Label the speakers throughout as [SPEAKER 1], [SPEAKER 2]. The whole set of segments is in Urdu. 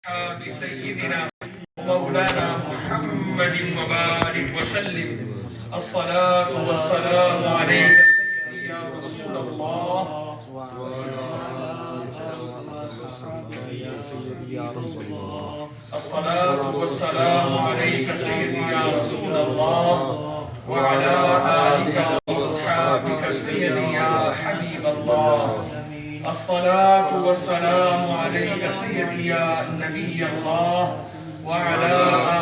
[SPEAKER 1] بسيدنا ومولانا محمد وبارك وسلم. الصلاة والسلام عليك سيدي يا رسول الله. الصلاة والسلام عليك سيدي يا رسول الله وعلى آلك وأصحابك سيدي يا حبيب الله. الصلاة والسلام عليك سيدي يا نبي الله وعلى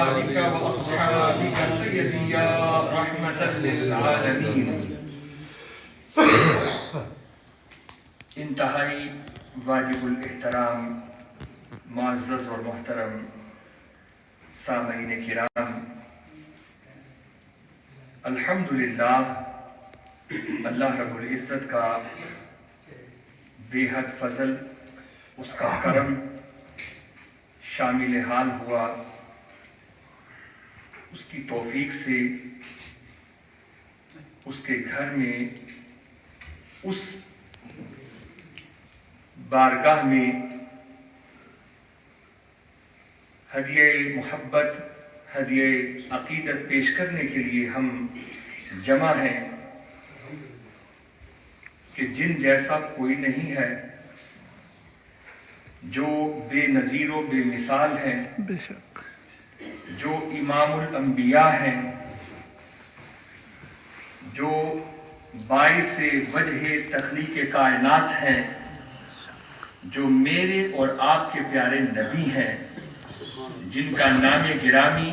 [SPEAKER 1] آلك وأصحابك سيدي يا رحمة للعالمين. انتہائی واجب الاحترام معزز اور محترم سامعین کرام، الحمدللہ اللہ رب العزت کا بے حد فضل، اس کا کرم شامل حال ہوا. اس کی توفیق سے اس کے گھر میں، اس بارگاہ میں ہدیہ محبت، ہدیہ عقیدت پیش کرنے کے لیے ہم جمع ہیں کہ جن جیسا کوئی نہیں ہے، جو بے نظیر و بے مثال ہے، جو امام الانبیاء ہیں، جو باعث وجہ تخلیق کائنات ہیں، جو میرے اور آپ کے پیارے نبی ہیں، جن کا نام گرامی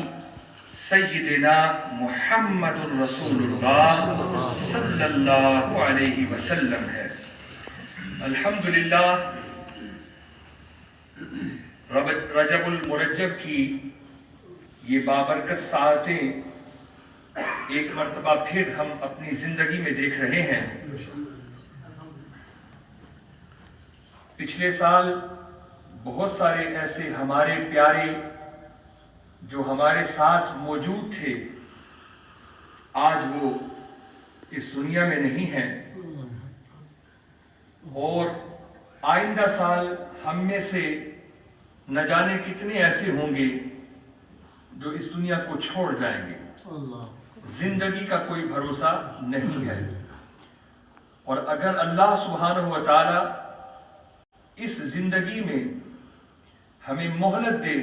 [SPEAKER 1] سیدنا محمد الرسول اللہ صلی اللہ علیہ وسلم ہے. الحمدللہ رجب المرجب کی یہ بابرکت ساعتیں ایک مرتبہ پھر ہم اپنی زندگی میں دیکھ رہے ہیں. پچھلے سال بہت سارے ایسے ہمارے پیارے جو ہمارے ساتھ موجود تھے، آج وہ اس دنیا میں نہیں ہیں، اور آئندہ سال ہم میں سے نہ جانے کتنے ایسے ہوں گے جو اس دنیا کو چھوڑ جائیں گے. زندگی کا کوئی بھروسہ نہیں ہے، اور اگر اللہ سبحانہ و تعالی اس زندگی میں ہمیں مہلت دے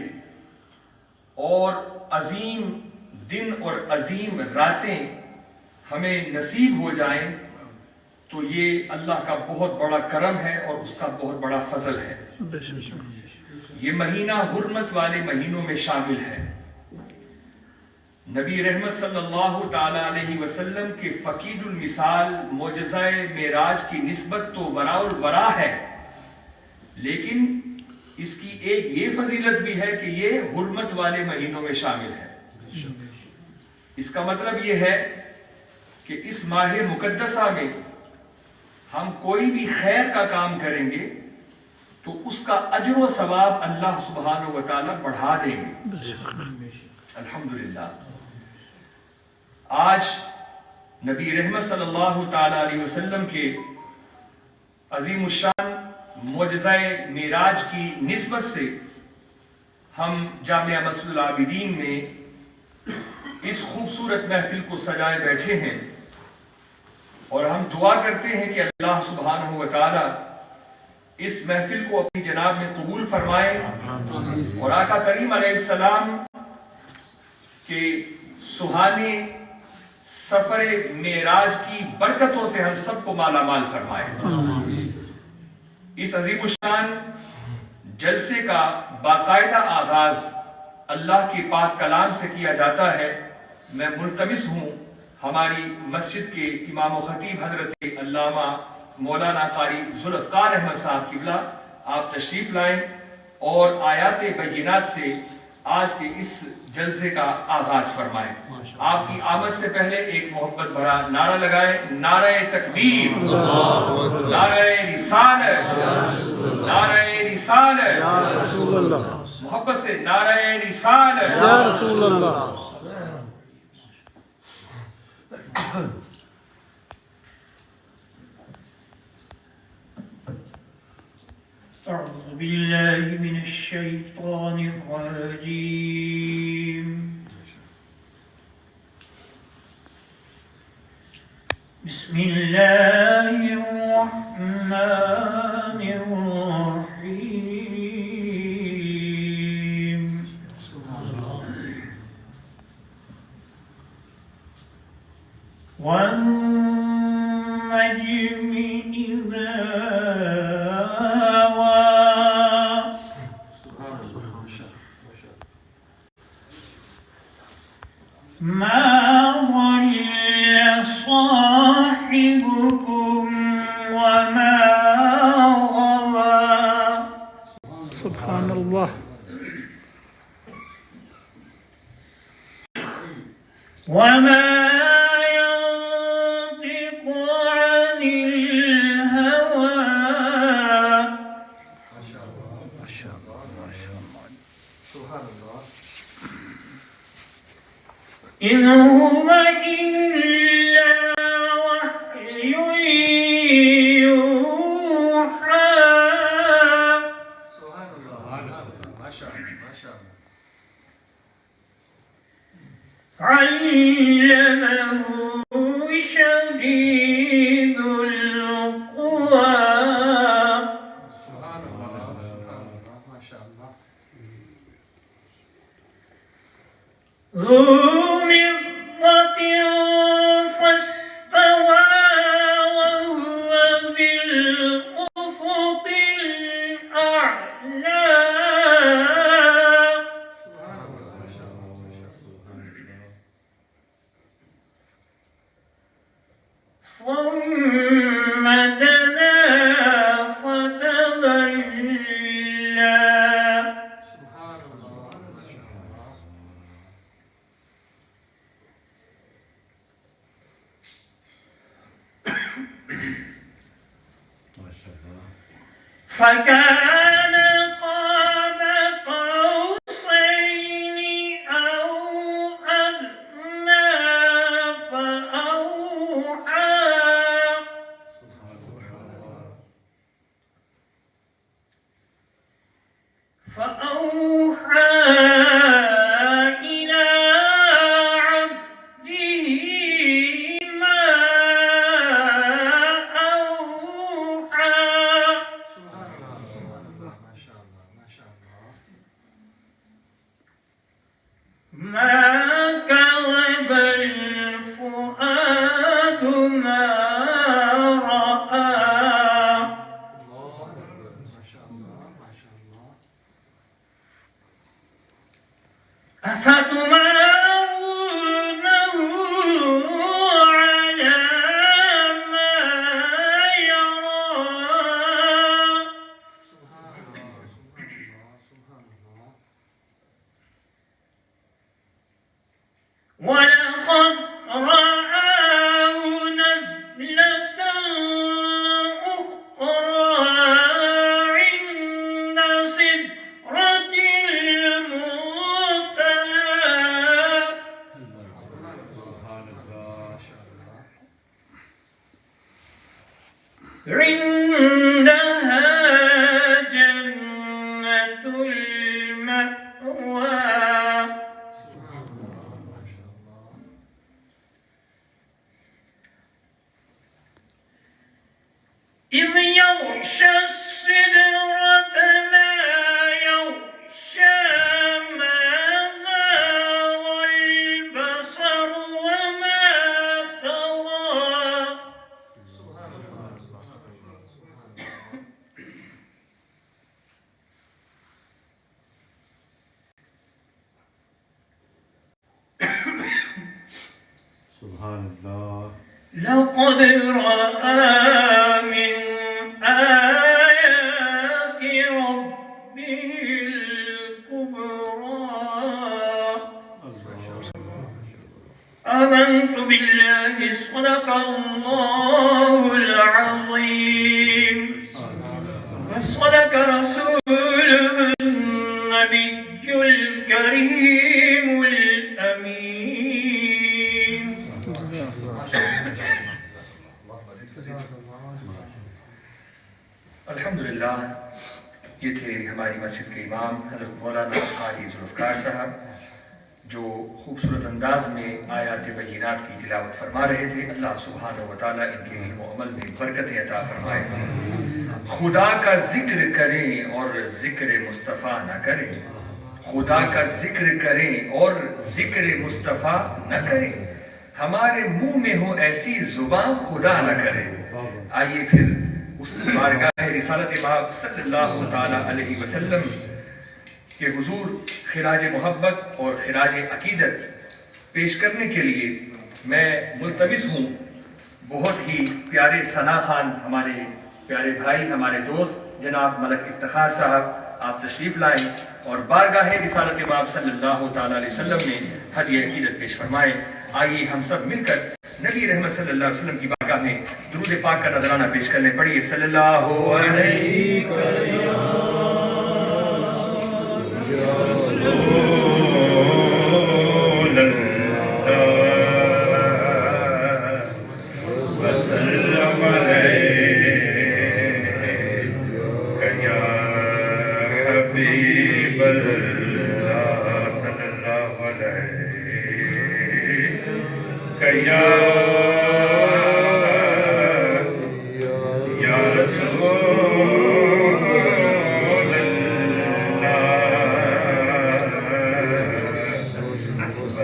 [SPEAKER 1] اور عظیم دن اور عظیم راتیں ہمیں نصیب ہو جائیں تو یہ اللہ کا بہت بڑا کرم ہے اور اس کا بہت بڑا فضل ہے. یہ مہینہ حرمت والے مہینوں میں شامل ہے. نبی رحمت صلی اللہ تعالی علیہ وسلم کے فقید المثال معجزہ معراج کی نسبت تو وراء الورا ہے، لیکن اس کی ایک یہ فضیلت بھی ہے کہ یہ حرمت والے مہینوں میں شامل ہے. اس کا مطلب یہ ہے کہ اس ماہ مقدسہ میں ہم کوئی بھی خیر کا کام کریں گے تو اس کا اجر و ثواب اللہ سبحانہ و تعالی بڑھا دیں گے. الحمدللہ آج نبی رحمت صلی اللہ تعالی علیہ وسلم کے عظیم الشان معجزہ معراج کی نسبت سے ہم جامعہ مسجد العابدین میں اس خوبصورت محفل کو سجائے بیٹھے ہیں، اور ہم دعا کرتے ہیں کہ اللہ سبحانہ و تعالی اس محفل کو اپنی جناب میں قبول فرمائے، اور آقا کریم علیہ السلام کے سہانے سفر معراج کی برکتوں سے ہم سب کو مالا مال فرمائے. اس عظیم الشان جلسے کا باقاعدہ آغاز اللہ کے پاک کلام سے کیا جاتا ہے. میں ملتمس ہوں ہماری مسجد کے امام و خطیب حضرت علامہ مولانا قاری ذوالفقار احمد صاحب قبلہ آپ تشریف لائیں اور آیات بینات سے آج کے اس جلسے کا آغاز فرمائیں. آپ کی آمد سے پہلے ایک محبت بھرا نعرہ لگائیں: نعرہ تکبیر، نعرہ رسالت، نعرہ رسالت. محبت سے نعرہ رسالت یا رسول اللہ.
[SPEAKER 2] أعوذ بالله من الشيطان الرجيم. بسم الله الرحمن الرحيم. والنجم إذا ما ضل صاحبكم وما غوى.
[SPEAKER 3] سبحان الله.
[SPEAKER 2] وما ينطق عن الهوى
[SPEAKER 3] ما شاء الله ما شاء الله.
[SPEAKER 1] سبحان الله.
[SPEAKER 2] إن هو إلا وحي يوحى.
[SPEAKER 1] سبحان الله. ما شاء الله ما شاء الله.
[SPEAKER 2] علمه شديد القوى.
[SPEAKER 1] سبحان الله سبحان الله ما شاء الله. ذو مرة فاستوى وهو بالأفق الأعلى. سبحان الله ما شاء الله ما شاء الله. ثم دنا فتدلى. سبحان الله ما شاء الله. فكان قاب قوسين أو أدنى فأوحى إلى عبده ما أوحى. سبحان الله سبحان الله ما شاء الله ما شاء الله. ما كذب الفؤاد ما رأى. الله أكبر ما شاء الله ما شاء الله. أفتمارونه على ما يرى. سبحان الله سبحان الله سبحان الله. ولقد رآه نزلة أخرى عند سدرة المنتهى. عندها جنة المأوى. إذ يغشى السدرة ما يغشى ما زاغ البصر وما طغى. سبحان الله سبحان الله سبحان الله.
[SPEAKER 4] سبحان الله.
[SPEAKER 2] لقد رأى من آيات ربه الكبرى. آمنت بالله صدق الله العظيم وصدق رسوله النبي الكريم الأمين.
[SPEAKER 1] الحمدللہ یہ تھے مسجد کے امام حضرت مولانا قاری ذوالفقار صاحب جو خوبصورت انداز میں آیات بینات کی تلاوت فرما رہے تھے. اللہ سبحانہ و تعالیٰ ان کے علم و عمل میں برکتیں عطا فرمائے. خدا کا ذکر کریں اور ذکر مصطفیٰ نہ کریں, خدا کا ذکر کریں اور ذکر مصطفیٰ نہ کریں, ہمارے منہ میں ہو ایسی زبان خدا نہ کرے. آئیے پھر اس بارگاہ رسالت باب صلی اللہ تعالیٰ علیہ وسلم کے حضور خراج محبت اور خراج عقیدت پیش کرنے کے لیے میں ملتمس ہوں بہت ہی پیارے ثنا خان, ہمارے پیارے بھائی, ہمارے دوست جناب ملک افتخار صاحب, آپ تشریف لائیں اور بارگاہ رسالت باب صلی اللہ تعالیٰ علیہ وسلم میں ہدیہ عقیدت پیش فرمائیں. آئیے ہم سب مل کر نبی رحمت صلی اللہ علیہ وسلم کی بارگاہ میں درود پاک کا نذرانہ پیش کرنے. پڑھیے صلی اللہ علیہ
[SPEAKER 2] وسلم علیک یا حبیب اللہ صلی اللہ علیک یا رسول اللہ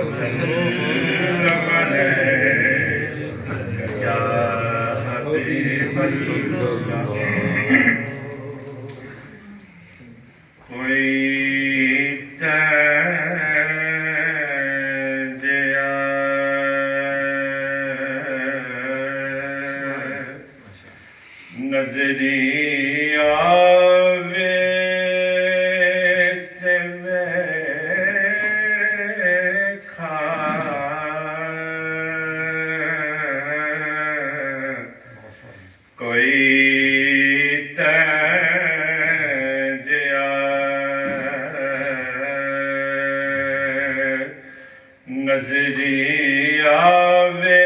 [SPEAKER 2] وسلم علیک یا حبیب اللہ. کوئی نظری آوے تے ویکھا, کوئی تجیا نظری آوے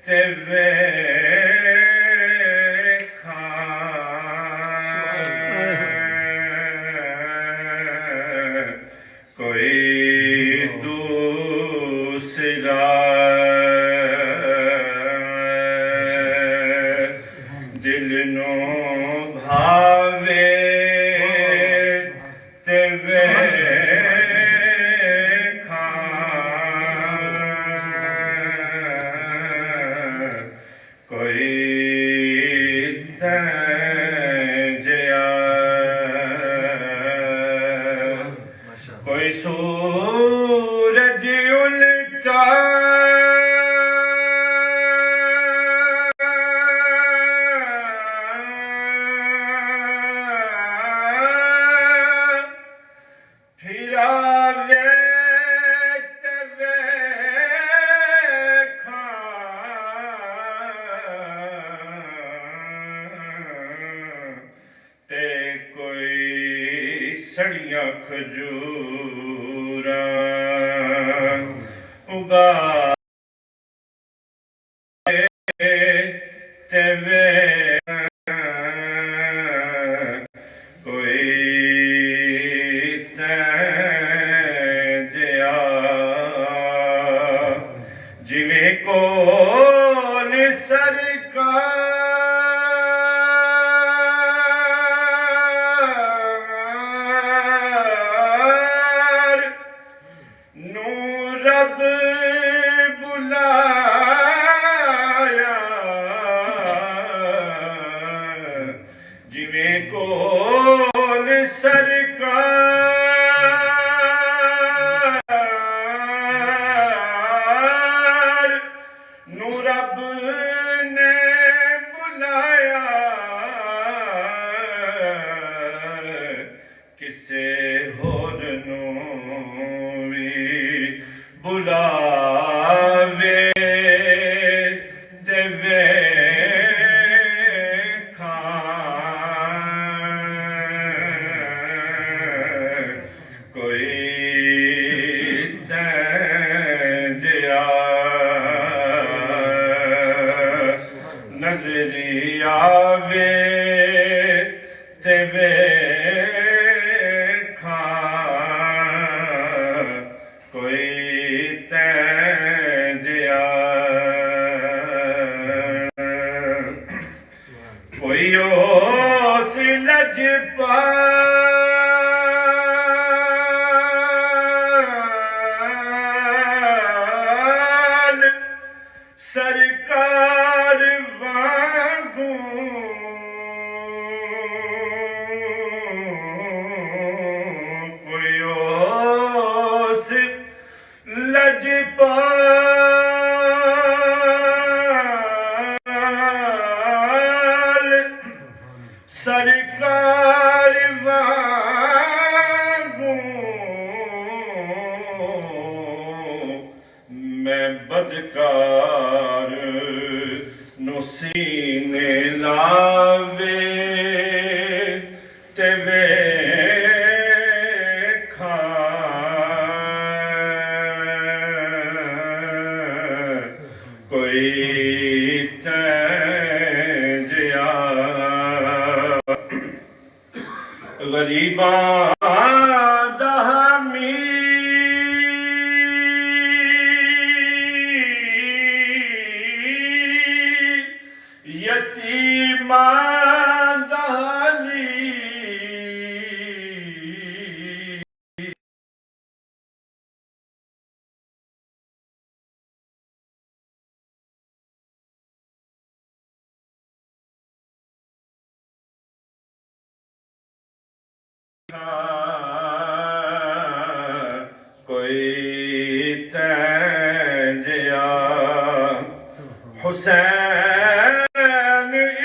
[SPEAKER 2] تے دل نو بھاوے تے ویکھا, کوئی تجیا کوئی سورج الٹا سڑیاں کھجوراں اگا تے کوئی تجیا جویں کول سرکار رب بلایا, جویں کول سرکار نو رب نے بلایا, کسے ہور نو بلاوے تے ویکھا, کوئی تجیا نظری آوے تے ویکھا. لجپال سرکار وانگوں کوئی اس لجپال سرکار وانگوں میں بدکار نو سینے لاوے تے ویکھاں کوئی تجیا غریباں دا حامی یتیماں دا حالی کوئی تجیا حسین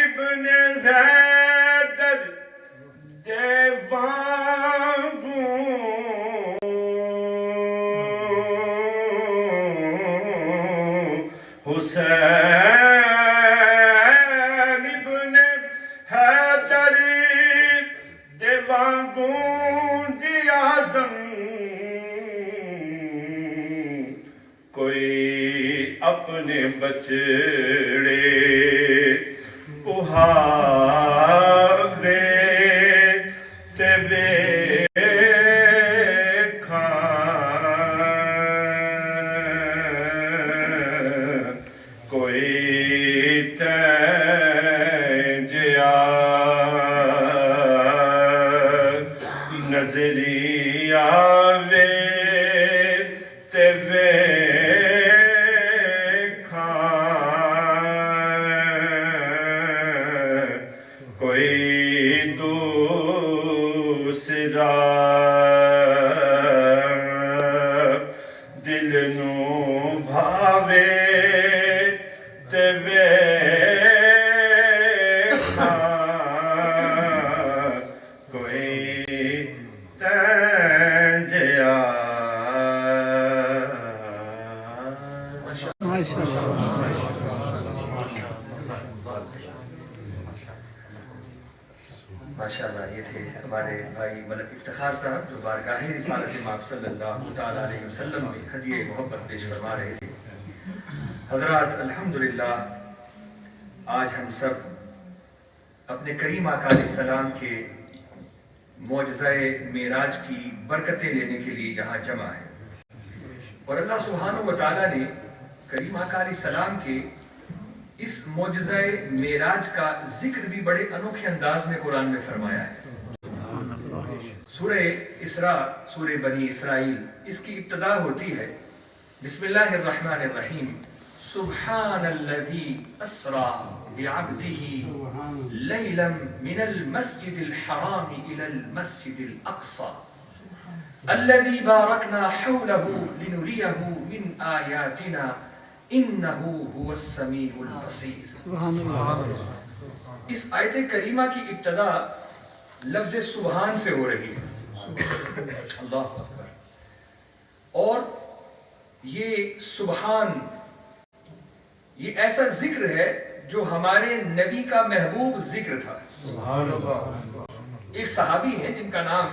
[SPEAKER 2] ابن حیدر دے وانگوں حسین ابن حیدر دے وانگوں دی اعظم کوئی اپنے بچڑے پہاوے تے ویکھاں کوئی تجیا نظری آوے تے ویکھاں کوئی دوسرا دل نو بھاوے تے ویکھاں کوئی تجیا
[SPEAKER 1] ماشاءاللہ یہ تھے ہمارے بھائی ملک افتخار صاحب جو بارگاہ رسالت مآب صلی اللہ تعالیٰ علیہ وسلم میں ہدیہ محبت پیش فرما رہے تھے۔ حضرات الحمدللہ آج ہم سب اپنے کریم آقا علیہ السلام کے معجزہ معراج کی برکتیں لینے کے لیے یہاں جمع ہیں، اور اللہ سبحانہ و تعالیٰ نے کریم آقا علیہ السلام کے اس معجزہ معراج کا ذکر بھی بڑے انوکھے انداز میں قرآن میں فرمایا ہے۔ سورہ اسراء، سورہ بنی اسرائیل، اس کی ابتدا ہوتی ہے بسم اللہ الرحمن الرحیم، سبحان الذی اسرا بعبدہ لیلا من المسجد الحرام الى المسجد الاقصى الذي باركنا حوله لنريه من آياتنا إنه هو السميع البصير۔
[SPEAKER 3] سبحان اللہ۔
[SPEAKER 1] اس آیت کریمہ کی ابتدا لفظ سبحان سے ہو رہی ہے، اللہ اکبر، اور یہ سبحان یہ ایسا ذکر ہے جو ہمارے نبی کا محبوب ذکر تھا۔
[SPEAKER 4] سبحان اللہ۔
[SPEAKER 1] ایک صحابی ہیں جن کا نام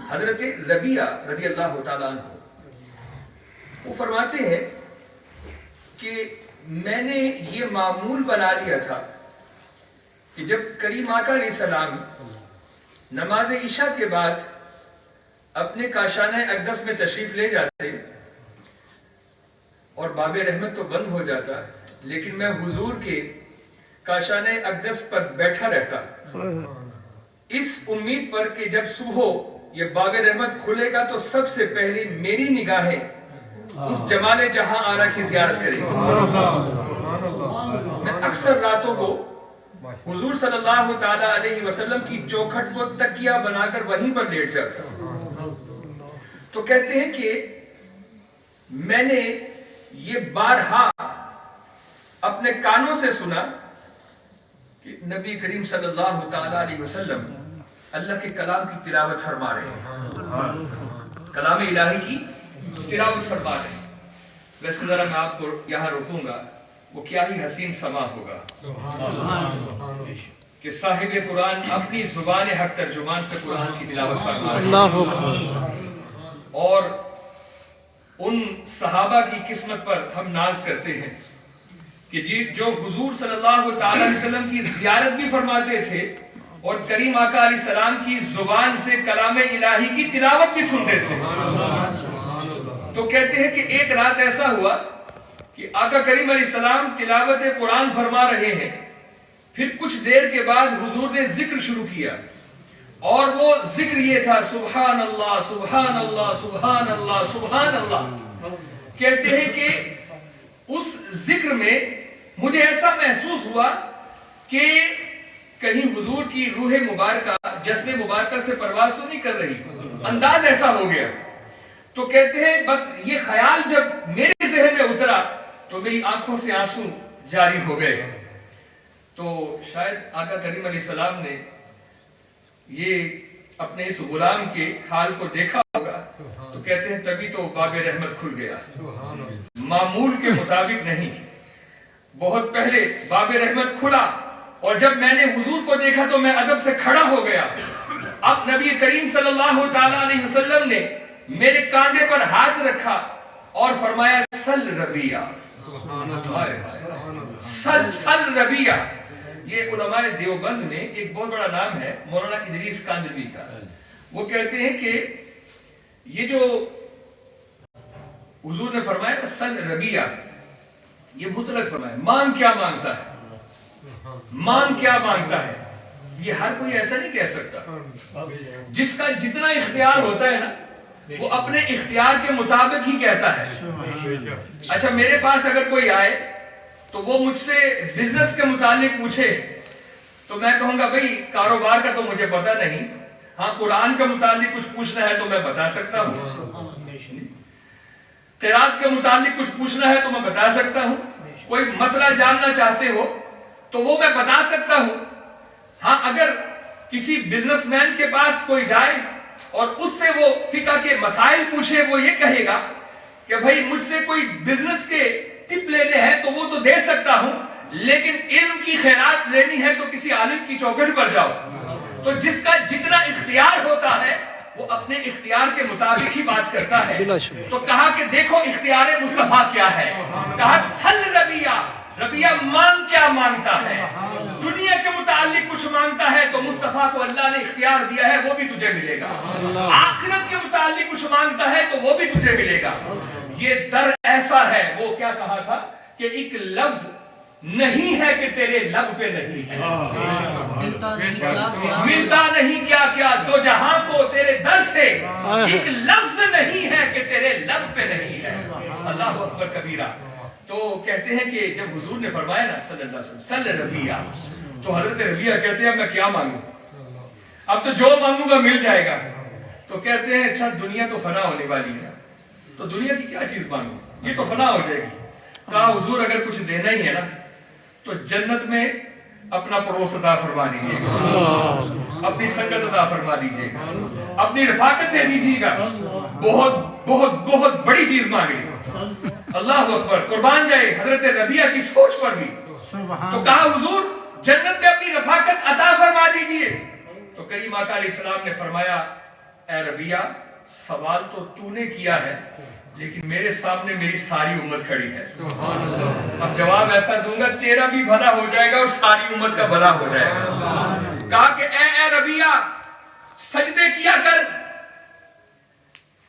[SPEAKER 1] حضرت ربیعہ رضی اللہ تعالیٰ عنہ، وہ فرماتے ہیں کہ میں نے یہ معمول بنا لیا تھا کہ جب کریم آقا علیہ السلام نماز عشاء کے بعد اپنے کاشانہ اقدس میں تشریف لے جاتے اور باب رحمت تو بند ہو جاتا، لیکن میں حضور کے کاشانہ اقدس پر بیٹھا رہتا، اس امید پر کہ جب صبح یہ باب رحمت کھلے گا تو سب سے پہلے میری نگاہیں اس جمال جہاں آرا کی زیارت کریں گے۔ میں اکثر راتوں کو حضور صلی اللہ تعالیٰ علیہ وسلم کی چوکھٹ کو تکیہ بنا کر وہیں پر لیٹ جاتا ہوں۔ تو کہتے ہیں کہ میں نے یہ بارہا اپنے کانوں سے سنا کہ نبی کریم صلی اللہ تعالیٰ علیہ وسلم اللہ کے کلام کی تلاوت فرما رہے ہیں، کلام الہی کی تلاوت فرما رہے ہیں۔ ویسے ذرا میں آپ کو یہاں روکوں گا، وہ کیا ہی حسین سما ہوگا کہ صاحب قرآن اپنی زبان حق ترجمان سے قرآن کی تلاوت فرما رہے ہیں، اور ان صحابہ کی قسمت پر ہم ناز کرتے ہیں کہ جو حضور صلی اللہ تعالی علیہ وسلم کی زیارت بھی فرماتے تھے اور کریم آقا علیہ السلام کی زبان سے کلام الہی کی تلاوت بھی سنتے تھے۔ تو کہتے ہیں کہ ایک رات ایسا ہوا کہ آقا کریم علیہ السلام تلاوت قرآن فرما رہے ہیں، پھر کچھ دیر کے بعد حضور نے ذکر شروع کیا، اور وہ ذکر یہ تھا سبحان اللہ سبحان اللہ سبحان اللہ سبحان اللہ۔ کہتے ہیں کہ اس ذکر میں مجھے ایسا محسوس ہوا کہ کہیں حضور کی روح مبارکہ جسم مبارکہ سے پرواز تو نہیں کر رہی، انداز ایسا ہو گیا۔ تو کہتے ہیں بس یہ خیال جب میرے ذہن میں اترا تو میری آنکھوں سے آنسو جاری ہو گئے۔ تو شاید آقا کریم علیہ السلام نے یہ اپنے اس غلام کے حال کو دیکھا ہوگا، تو کہتے ہیں تبھی تو باب رحمت کھل گیا، معمول کے مطابق نہیں، بہت پہلے باب رحمت کھلا، اور جب میں نے حضور کو دیکھا تو میں ادب سے کھڑا ہو گیا۔ اب نبی کریم صلی اللہ تعالی علیہ وسلم نے میرے کاندھے پر ہاتھ رکھا اور فرمایا سل ربیہ، سل ربیہ۔ یہ علماء دیوبند میں ایک بہت بڑا نام ہے مولانا ادریس کاندھوی کا، وہ کہتے ہیں کہ یہ جو حضور نے فرمایا سل ربیہ، یہ مطلق فرمایا، مانگ کیا مانگتا ہے، مانگ کیا مانگتا ہے، یہ ہر کوئی ایسا نہیں کہہ سکتا۔ جس کا جتنا اختیار ہوتا ہے نا وہ اپنے اختیار کے مطابق ہی کہتا ہے۔ اچھا میرے پاس اگر کوئی آئے تو وہ مجھ سے بزنس کے متعلق پوچھے تو میں کہوں گا بھئی کاروبار کا تو مجھے پتہ نہیں، ہاں قرآن کے متعلق کچھ پوچھنا ہے تو میں بتا سکتا ہوں، قرات کے متعلق کچھ پوچھنا ہے تو میں بتا سکتا ہوں، کوئی مسئلہ جاننا چاہتے ہو تو وہ میں بتا سکتا ہوں۔ ہاں اگر کسی بزنس مین کے پاس کوئی جائے اور اس سے وہ فقہ کے مسائل پوچھے، وہ یہ کہے گا کہ بھائی مجھ سے کوئی بزنس کے ٹپ لینے ہیں تو وہ تو دے سکتا ہوں، لیکن علم کی خیرات لینی ہے تو کسی عالم کی چوکھٹ پر جاؤ۔ تو جس کا جتنا اختیار ہوتا ہے وہ اپنے اختیار کے مطابق ہی بات کرتا ہے۔ تو کہا کہ دیکھو اختیار مصطفیٰ کیا ہے، کہا سل ربیہ، ربیہ مانگ کیا مانگتا ہے، دنیا کے متعلق کچھ مانگتا ہے تو مصطفیٰ کو اللہ نے اختیار دیا ہے وہ بھی تجھے ملے گا، آخرت کے متعلق کچھ مانگتا ہے تو وہ بھی تجھے ملے گا۔ یہ در ایسا ہے، وہ کیا کہا تھا کہ ایک لفظ نہیں ہے کہ تیرے لب پہ نہیں ہے، ملتا نہیں کیا کیا دو جہاں کو تیرے در سے، ایک لفظ نہیں ہے کہ تیرے لب پہ نہیں ہے۔ اللہ اکبر کبیرہ۔ تو کہتے ہیں کہ جب حضور نے فرمایا نا صلی اللہ علیہ وسلم سل ربیہ، تو حضرت ربیہ کہتے ہیں اب میں کیا مانگوں، اب تو جو مانگوں گا مل جائے گا۔ تو کہتے ہیں اچھا دنیا تو فنا ہونے والی ہے، تو دنیا کی کیا چیز مانگوں، یہ تو فنا ہو جائے گی۔ کہا حضور اگر کچھ دینا ہی ہے نا تو جنت میں اپنا پڑوس عطا فرما دیجیے گا، اپنی سنگت عطا فرما دیجیے گا، اپنی رفاقت دے دیجیے گا، بہت بہت بہت بڑی چیز مانگ لی۔ اللہ اکبر، قربان جائے حضرت ربیہ کی سوچ پر بھی۔ تو کہا حضور جنت میں اپنی رفاقت عطا فرما دیجیے۔ تو کریم آقا علیہ السلام نے فرمایا اے ربیہ سوال تو تو نے کیا ہے لیکن میرے سامنے میری ساری امت کھڑی ہے، اب جواب ایسا دوں گا تیرا بھی بھلا ہو جائے گا اور ساری امت کا بھلا ہو جائے گا۔ کہا کہ اے ربیہ سجدے کیا کر،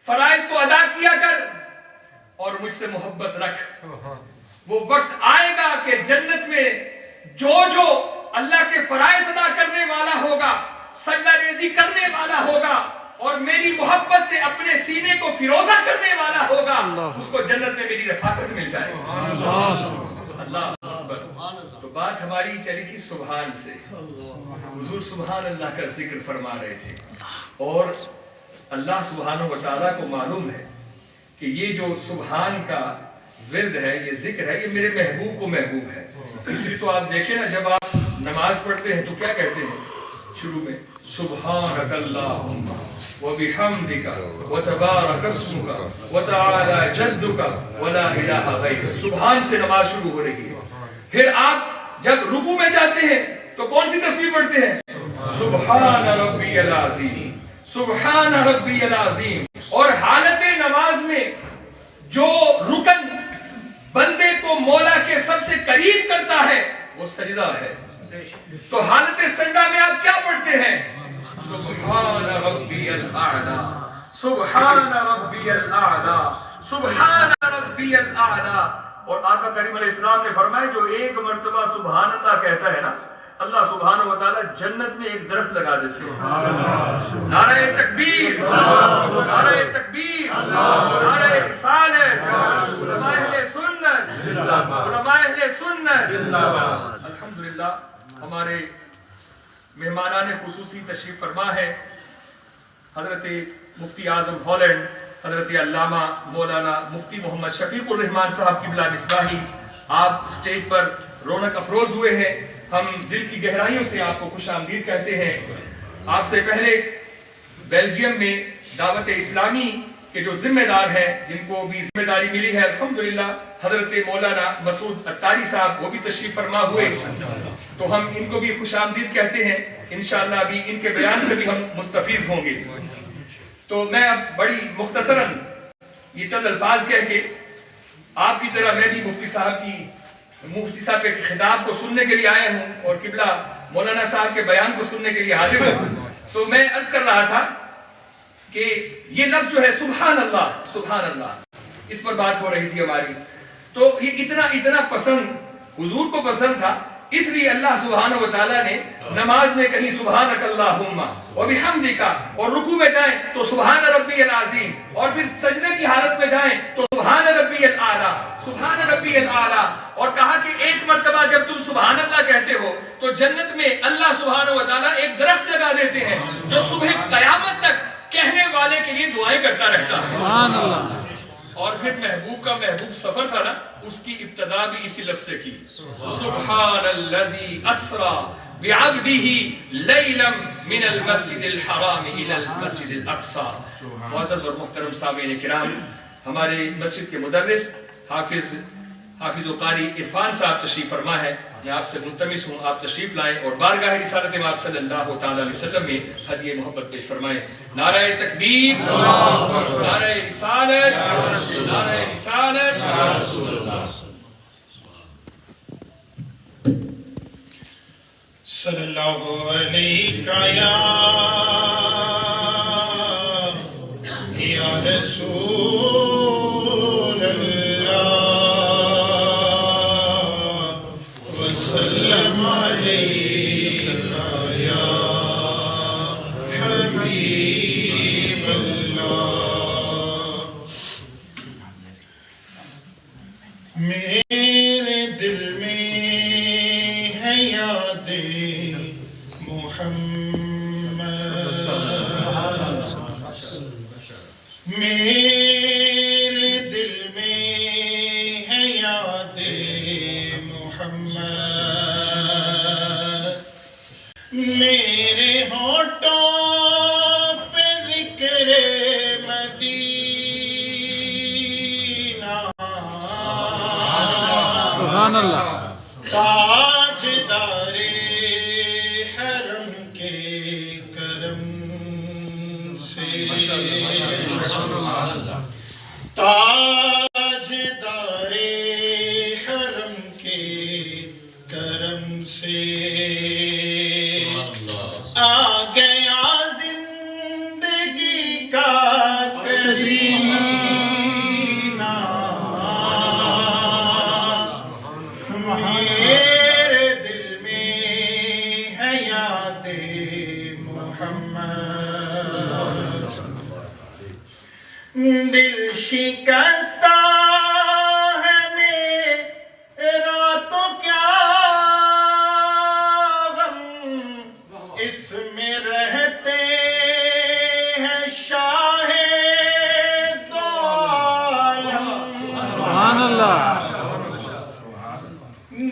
[SPEAKER 1] فرائض کو ادا کیا کر اور مجھ سے محبت رکھ۔ وہ وقت آئے گا کہ جنت میں جو جو اللہ کے فرائض ادا کرنے والا ہوگا سجدہ ریزی کرنے والا ہوگا اور میری محبت سے اپنے سینے کو فیروزہ کرنے والا ہوگا، اس کو جنت میں میری رفاقت مل جائے گی۔ اللہ اکبر۔ تو بات ہماری چلی تھی سبحان سے، حضور سبحان اللہ کا ذکر فرما رہے تھے، اور اللہ سبحانہ و تعالیٰ کو معلوم ہے کہ یہ جو سبحان کا ورد ہے، یہ ذکر ہے، یہ میرے محبوب کو محبوب ہے۔ اس لیے تو آپ دیکھیں نا، جب آپ نماز پڑھتے ہیں تو کیا کہتے ہیں شروع میں؟ سبحانک اللہم وبحمدک وتبارک اسمک وتعالی جدک ولا الہ غیرک۔ سبحان سے نماز شروع ہو رہی ہے۔ پھر آپ جب رکوع میں جاتے ہیں تو کون سی تسبیح پڑھتے ہیں؟ سبحان ربی العظیم، سبحان ربی العظیم۔ اور حالت نماز میں جو رکن بندے کو مولا کے سب سے قریب کرتا ہے وہ سجدہ ہے۔ تو حالت سجدہ میں آپ کیا پڑھتے ہیں؟ سبحان ربی الاعلی، سبحان ربی الاعلی، سبحان ربی الاعلی۔ اور آقا کریم علیہ السلام نے فرمایا جو ایک مرتبہ سبحان اللہ کہتا ہے نا، اللہ سبحانہ و تعالیٰ جنت میں ایک درخت لگا دیتے ہیں۔ نعرہ تکبیر، نعرہ تکبیر، نعرہ رسالت، علماء اہل سنت، علماء اہل سنت۔ الحمدللہ ہمارے مہمانان خصوصی تشریف فرما ہے حضرت مفتی اعظم ہالینڈ، حضرت علامہ مولانا مفتی محمد شفیق الرحمان صاحب قبلہ مصباحی۔ آپ سٹیج پر رونق افروز ہوئے ہیں، ہم دل کی گہرائیوں سے آپ کو خوش آمدید کہتے ہیں۔ آپ سے پہلے بیلجیم میں دعوت اسلامی کے جو ذمہ دار ہیں، جن کو بھی ذمہ داری ملی ہے الحمدللہ، حضرت مولانا مسعود اتاری صاحب، وہ بھی تشریف فرما ہوئے، تو ہم ان کو بھی خوش آمدید کہتے ہیں۔ انشاءاللہ ابھی ان کے بیان سے بھی ہم مستفیض ہوں گے۔ تو میں اب بڑی مختصراً یہ چند الفاظ کہہ کے آپ کی طرح میں بھی مفتی صاحب کے خطاب کو سننے کے لیے آیا ہوں اور قبلہ مولانا صاحب کے بیان کو سننے کے لیے حاضر ہوں۔ تو میں عرض کر رہا تھا کہ یہ لفظ جو ہے سبحان اللہ، سبحان اللہ، اس پر بات ہو رہی تھی ہماری۔ تو یہ اتنا پسند حضور کو پسند تھا، اس لیے اللہ سبحانہ و تعالیٰ نے نماز میں کہیں سبحانک اللہم وبحمدک، اور رکوع میں جائیں تو سبحان ربی العظیم، اور پھر سجدے کی حالت میں جائیں تو سبحان ربی الاعلی، سبحان ربی الاعلی، اور کہا کہ ایک مرتبہ جب تم سبحان اللہ کہتے ہو تو جنت میں اللہ سبحانہ و تعالیٰ ایک درخت لگا دیتے ہیں جو صبح قیامت تک کہنے والے کے لیے دعائیں کرتا رہتا ہے۔ سبحان اللہ۔ اور پھر محبوب کا محبوب سفر تھا نا، اس کی ابتدا بھی اسی لفظ سے کی، سبحان الذی اسری بعبدہ لیلا من المسجد الحرام الى المسجد الاقصی۔ معزز اور محترم سامعین کرام، ہمارے مسجد کے مدرس حافظ و قاری عرفان صاحب تشریف فرما ہے، میں آپ سے ملتمس ہوں آپ تشریف لائیں اور بارگاہ رسالت مآب صلی اللہ تعالی علیہ وسلم میں ہدیہ محبت پیش فرمائیں۔ نعرہ تکبیر، نعرہ رسالت، نعرہ رسالت۔
[SPEAKER 2] صلی اللہ علیہ یا رسول اللہ وسلم علیکہ یا حبیب اللہ۔ میرے دل میں ہے یاد محمد، میرے دل میں ہے یاد محمد، میرے ہونٹوں پہ ذکر مدینہ،
[SPEAKER 3] سبحان اللہ۔
[SPEAKER 2] تاجدار حرم کے کرم سے، تاجدار حرم کے کرم سے آ گیا زندگی کا کرینہ، میرے دل میں ہے یاد محمد، دل شکستہ ہے میرا تو کیا غم، اس میں رہتے ہیں شاہ دو عالم۔
[SPEAKER 3] سبحان اللہ۔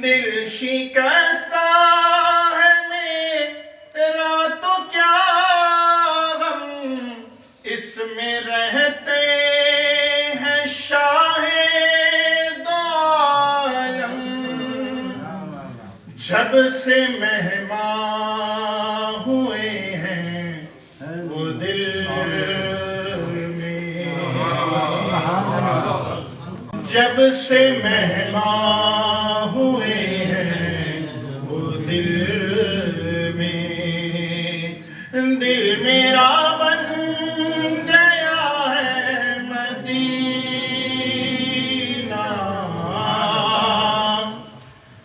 [SPEAKER 2] دل شکستہ ہے میرا تو کیا غم، اس میں رہتے ہیں شاہ دو عالم۔ جب سے مہمان ہوئے ہیں وہ دل میں، جب سے مہمان ہوئے ہیں وہ دل میں، دل میرا بن گیا ہے مدینہ،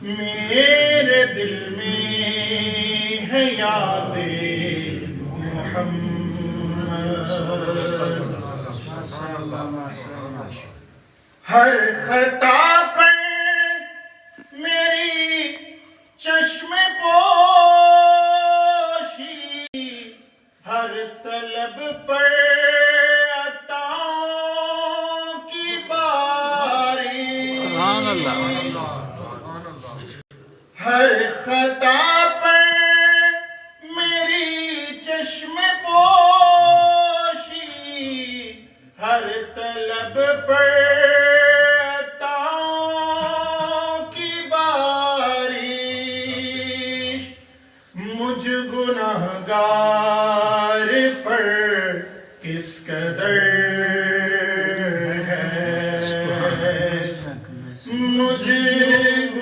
[SPEAKER 2] میرے دل میں ہے یاد محمد۔ ہر خطا پر میری چشم پوشی، ہر طلب پر عطاؤں کی باری،
[SPEAKER 3] سبحان اللہ۔
[SPEAKER 2] ہر خطا پر میری چشم پوشی، ہر طلب پر عطاؤں کی بارش، مجھ گناہگار پر کس قدر ہے، مجھ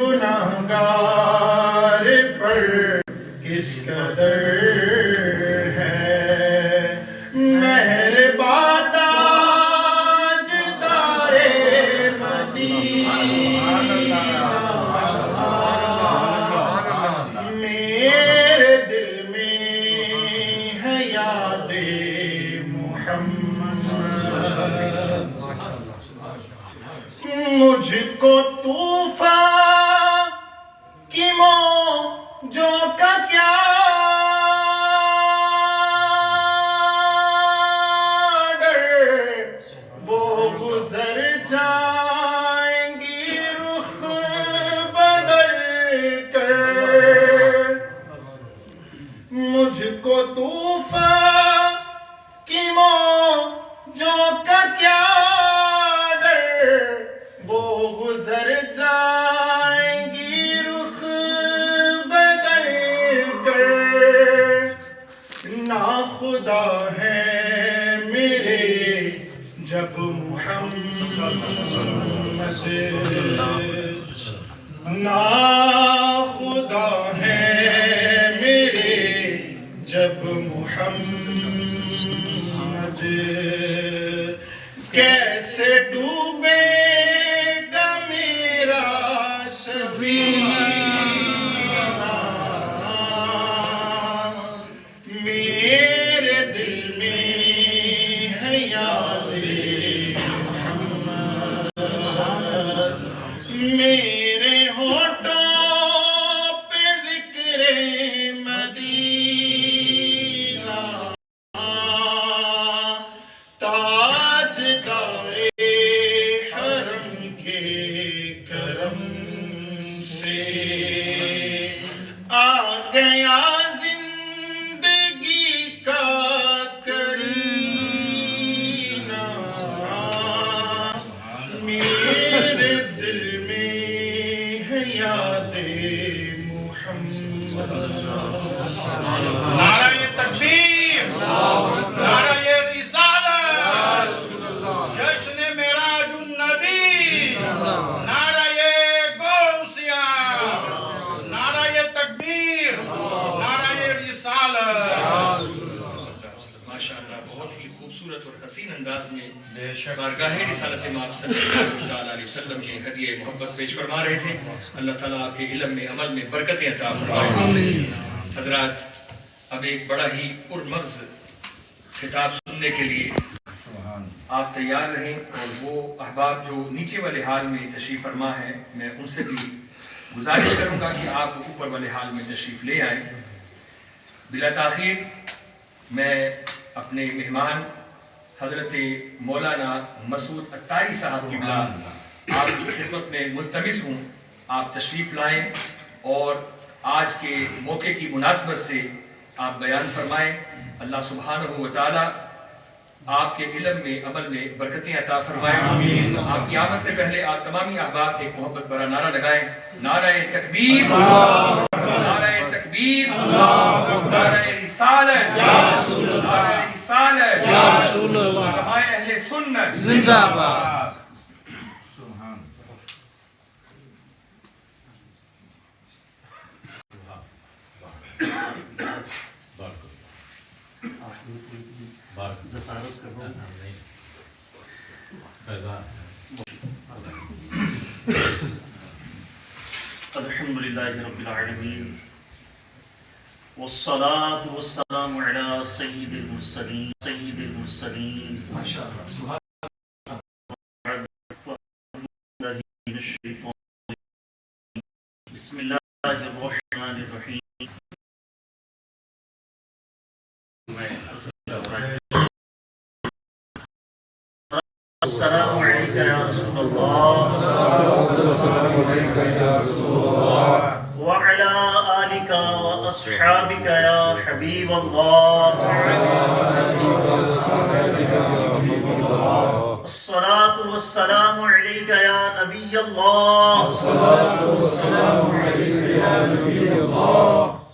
[SPEAKER 2] گناہگار پر کس قدر ہے، مہربان تاجدار مدینہ، میرے دل میں ہے یاد محمد۔ مجھ کو طوفان کی موجوں کا کیا ڈر، وہ گزر جائیں گی رخ بدل کر، مجھ کو طوفان کی موجوں کا کیا ڈر، وہ گزر جائیں گی رخ بدل کر، ناخدا ہے میرے جب محمد، ناخدا ہے میرے جب محمد، کیسے ڈوبے گا میرا سفینہ، میرے دل میں ہے یاد محمد، میرے ہونٹوں پہ ذکر مدینہ، تاجدار حرم کے کرم سے آ گیا زندگی کا کرینہ، میرے دل میں ہے یاد محمد۔ نعرہ تکبیر، نعرہ رسالت، جشن معراج النبی، نعرہ غوثیہ، نعرہ تکبیر، نعرہ رسالت۔
[SPEAKER 1] ماشاءاللہ بہت ہی خوبصورت اور حسین انداز میں بارگاہ رسالت مآب صلی اللہ علیہ وسلم کے ہدیہ محبت پیش فرما رہے تھے۔ اللہ تعالیٰ آپ کے علم میں، عمل میں برکتیں عطا فرمائے۔ حضرات، اب ایک بڑا ہی پرمغز خطاب سننے کے لیے آپ تیار رہیں، اور وہ احباب جو نیچے والے حال میں تشریف فرما ہے میں ان سے بھی گزارش کروں گا کہ آپ اوپر والے حال میں تشریف لے آئیں۔ بلا تاخیر میں اپنے مہمان حضرت مولانا مسعود اتاری صاحب قبلہ آپ کی خدمت میں ملتمس ہوں، آپ تشریف لائیں اور آج کے موقع کی مناسبت سے آپ بیان فرمائیں۔ اللہ سبحانہ و تعالی آپ کے علم میں عمل میں برکتیں عطا فرمائیں۔ آپ کی آمد سے پہلے آپ تمامی احباب ایک محبت برا نعرہ لگائیں، نعرہ تکبیر، نعرہ تکبیر، نعرہ رسالت، نعرہ رسالت، علماء اہل سنت
[SPEAKER 3] زندہ باد۔
[SPEAKER 2] الحمدللہ رب العالمین والصلاة والسلام علی سید المرسلین بسم اللہ الرحمن الرحیم۔ السلام علیکم یا رسول اللہ وعلى آلك وأصحابك يا حبيب الله الصلاة والسلام عليك يا نبي الله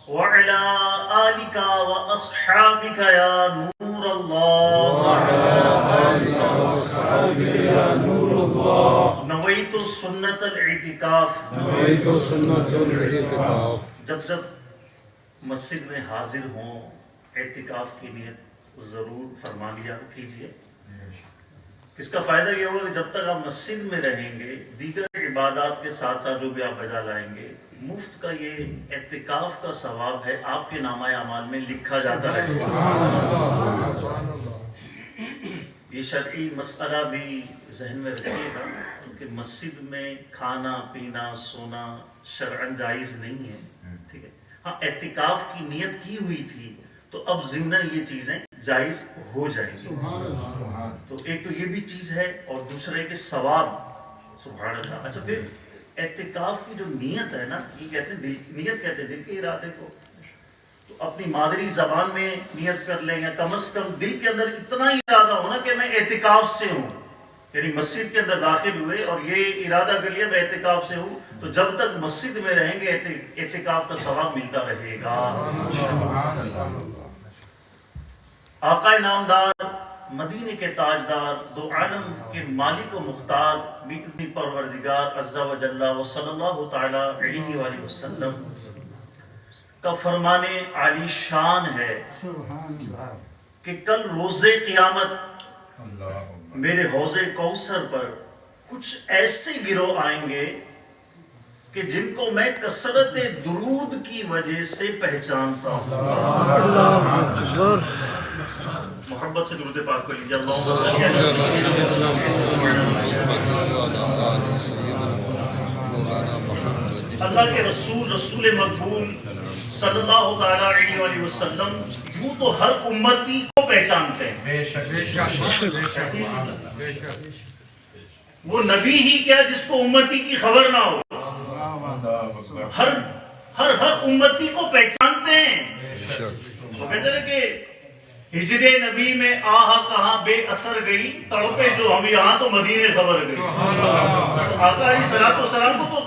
[SPEAKER 2] وعلى آلك وأصحابك يا نور الله نویت سنت الاعتکاف۔ جب مسجد میں حاضر ہوں اعتکاف کی نیت ضرور فرما لیا کیجیے۔ اس کا فائدہ یہ ہوگا کہ جب تک آپ مسجد میں رہیں گے دیگر عبادات کے ساتھ ساتھ جو بھی آپ بجا لائیں گے مفت کا یہ اعتکاف کا ثواب ہے آپ کے نامہ اعمال میں لکھا جاتا ہے۔ یہ شرعی مسئلہ بھی ذہن میں رکھیے گا کہ مسجد میں کھانا پینا سونا شرعاً جائز نہیں ہے، ٹھیک ہے۔ ہاں اعتکاف کی نیت کی ہوئی تھی تو اب ضمناً یہ چیزیں جائز ہو جائیں گی۔ تو ایک تو یہ بھی چیز ہے اور دوسرا ہے کہ ثواب سبحان اللہ۔ اچھا پھر اعتکاف کی جو نیت ہے نا یہ کہتے ہیں دل کی نیت، کہتے ہیں دل کے ارادے کو، تو اپنی مادری زبان میں نیت کر لیں یا کم از کم دل کے اندر اتنا ہی ارادہ ہونا کہ میں اعتکاف سے ہوں، یعنی مسجد کے اندر داخل ہوئے اور یہ ارادہ کر لیا میں اعتکاف سے ہوں، تو جب تک مسجد میں رہیں گے اعتکاف کا ثواب ملتا رہے گا۔ آقا نامدار مدینے کے تاجدار دو عالم کے مالک و مختار بإذن پروردگار عز و جل و صلی اللہ تعالی علیہ وآلہ وسلم کا فرمان عالی شان ہے کہ کل روز قیامت میرے حوض کوثر پر کچھ ایسے گروہ آئیں گے کہ جن کو میں کثرت درود کی وجہ سے پہچانتا ہوں۔ محبت سے درود پاک کو لیجیے، اللہم صلی علی سیدنا اللہ کے رسول مقبول صلی اللہ تعالیٰ علیہ وآلہ وسلم وہ تو ہر امتی کو پہچانتے ہیں، وہ نبی ہی کیا جس کو امتی کی خبر نہ ہو، ہر امتی کو پہچانتے ہیں۔ وہ کہتے ہیں کہ ہجر نبی میں آہا کہاں بے اثر گئی، تڑپے جو ہم یہاں تو مدینے خبر گئی۔ آقا علیہ السلام کو تو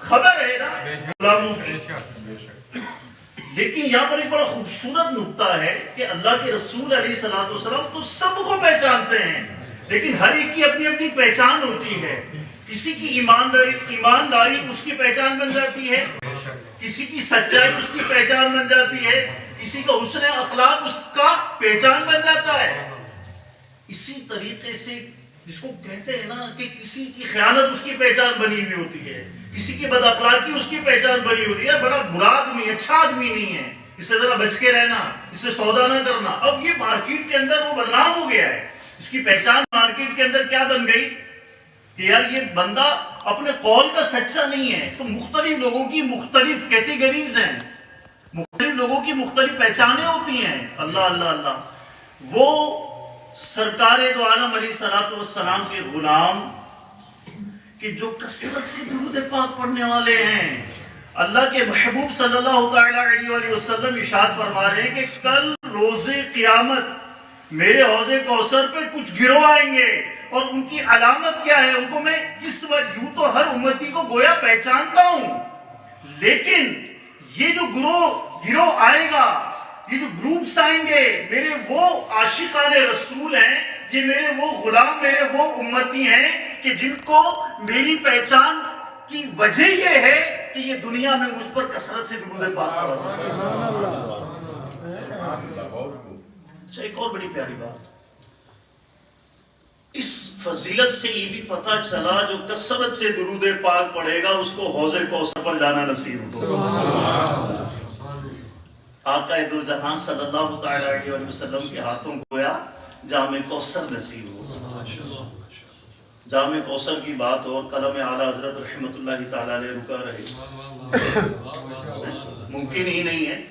[SPEAKER 2] خبر ہے نا غلاموں کی، لیکن یہاں پر ایک بڑا خوبصورت نکتہ ہے کہ اللہ کے رسول علیہ السلام تو سب کو پہچانتے ہیں، لیکن ہر ایک کی اپنی اپنی پہچان ہوتی ہے۔ کسی کی ایمانداری اس کی پہچان بن جاتی ہے، کسی کی سچائی اس کی پہچان بن جاتی ہے، کسی کا حسن اخلاق اس کا پہچان بن جاتا ہے۔ اسی طریقے سے جس کو کہتے ہیں نا کہ کسی کی خیانت اس کی پہچان بنی ہوئی ہوتی ہے، کسی کی بد اخلاقی اس کی پہچان بنی ہوتی ہے، بڑا برا آدمی اچھا آدمی نہیں ہے، اس سے ذرا بچ کے رہنا، اس سے سودا نہ کرنا. اب یہ مارکیٹ کے اندر وہ بدنام ہو گیا ہے. اس کی پہچان مارکیٹ کے اندر کیا بن گئی کہ یار یہ بندہ اپنے قول کا سچا نہیں ہے. تو مختلف لوگوں کی مختلف کیٹیگریز ہیں، مختلف لوگوں کی مختلف پہچانیں ہوتی ہیں. اللہ اللہ اللہ. وہ سرکار دو عالم علیہ الصلوۃ والسلام کے غلام کہ جو کثرت سے درود پاک پڑھنے والے ہیں. اللہ کے محبوب صلی اللہ تعالی علیہ وسلم ارشاد فرما رہے ہیں کہ کل روز قیامت میرے حوض کوثر پہ کچھ گروہ آئیں گے، اور ان کی علامت کیا ہے ان کو میں اس وقت یوں تو ہر امتی کو گویا پہچانتا ہوں، لیکن یہ جو گروہ آئے گا، یہ جو گروپس آئیں گے، میرے وہ عاشقان رسول ہیں، یہ میرے وہ غلام، میرے وہ امتی ہیں کہ جن کو میری پہچان کی وجہ یہ ہے کہ یہ دنیا میں مجھ پر کثرت سے درود پاک پڑھتے ہیں. اچھا، ایک اور بڑی پیاری بات، اس فضیلت سے یہ بھی پتہ چلا جو کثرت سے درود پاک پڑھے گا اس کو حوض کوثر پر جانا نصیب ہوگا. آقا دو جہاں صلی اللہ تعالی علیہ وسلم کے ہاتھوں گویا جام کوثر نصیب ہوگا. جام کوثر کی بات اور قلم اعلیٰ حضرت رحمت اللہ تعالی علیہ رکا رہے، ممکن ہی نہیں ہے.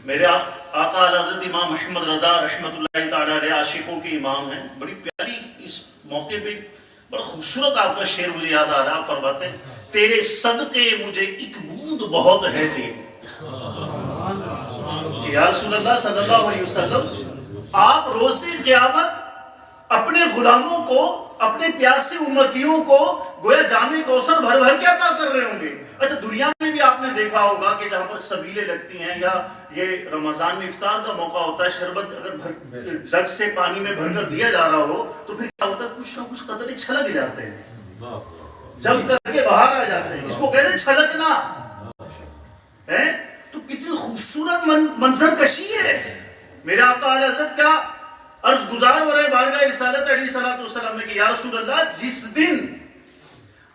[SPEAKER 2] میرے آقا حضرت امام محمد رضا رحمت اللہ تعالی علیہ عاشقوں کے امام ہیں. بڑی پیاری اس موقع پہ بڑا خوبصورت آپ کا شعر مجھے یاد آ رہا ہے. آپ فرماتے ہیں تیرے صدقے مجھے ایک بوند بہت ہے تیری. یا رسول اللہ صلی اللہ علیہ وسلم، آپ روز قیامت اپنے غلاموں کو، اپنے پیاسے امتیوں کو گویا جام کوثر بھر بھر کے عطا کر رہے ہوں گے. اچھا، دنیا میں بھی آپ نے دیکھا ہوگا کہ جہاں پر سبیلیں لگتی ہیں یا یہ رمضان میں افطار کا موقع ہوتا ہے، شربت اگر جگ سے پانی میں بھر کر دیا جا رہا ہو تو پھر کیا ہوتا ہے، کچھ نہ کچھ قطرے چھلک جاتے ہیں، جب کر کے باہر آ جاتے ہیں. اس کو کہتے ہیں چھلکنا. تو کتنی خوبصورت منظر کشی ہے. میرے آقا علیہ حضرت کیا عرض گزار ہو رہے بارگاہ رسالت علیہ الصلوۃ والسلام میں کہ یا رسول اللہ، جس دن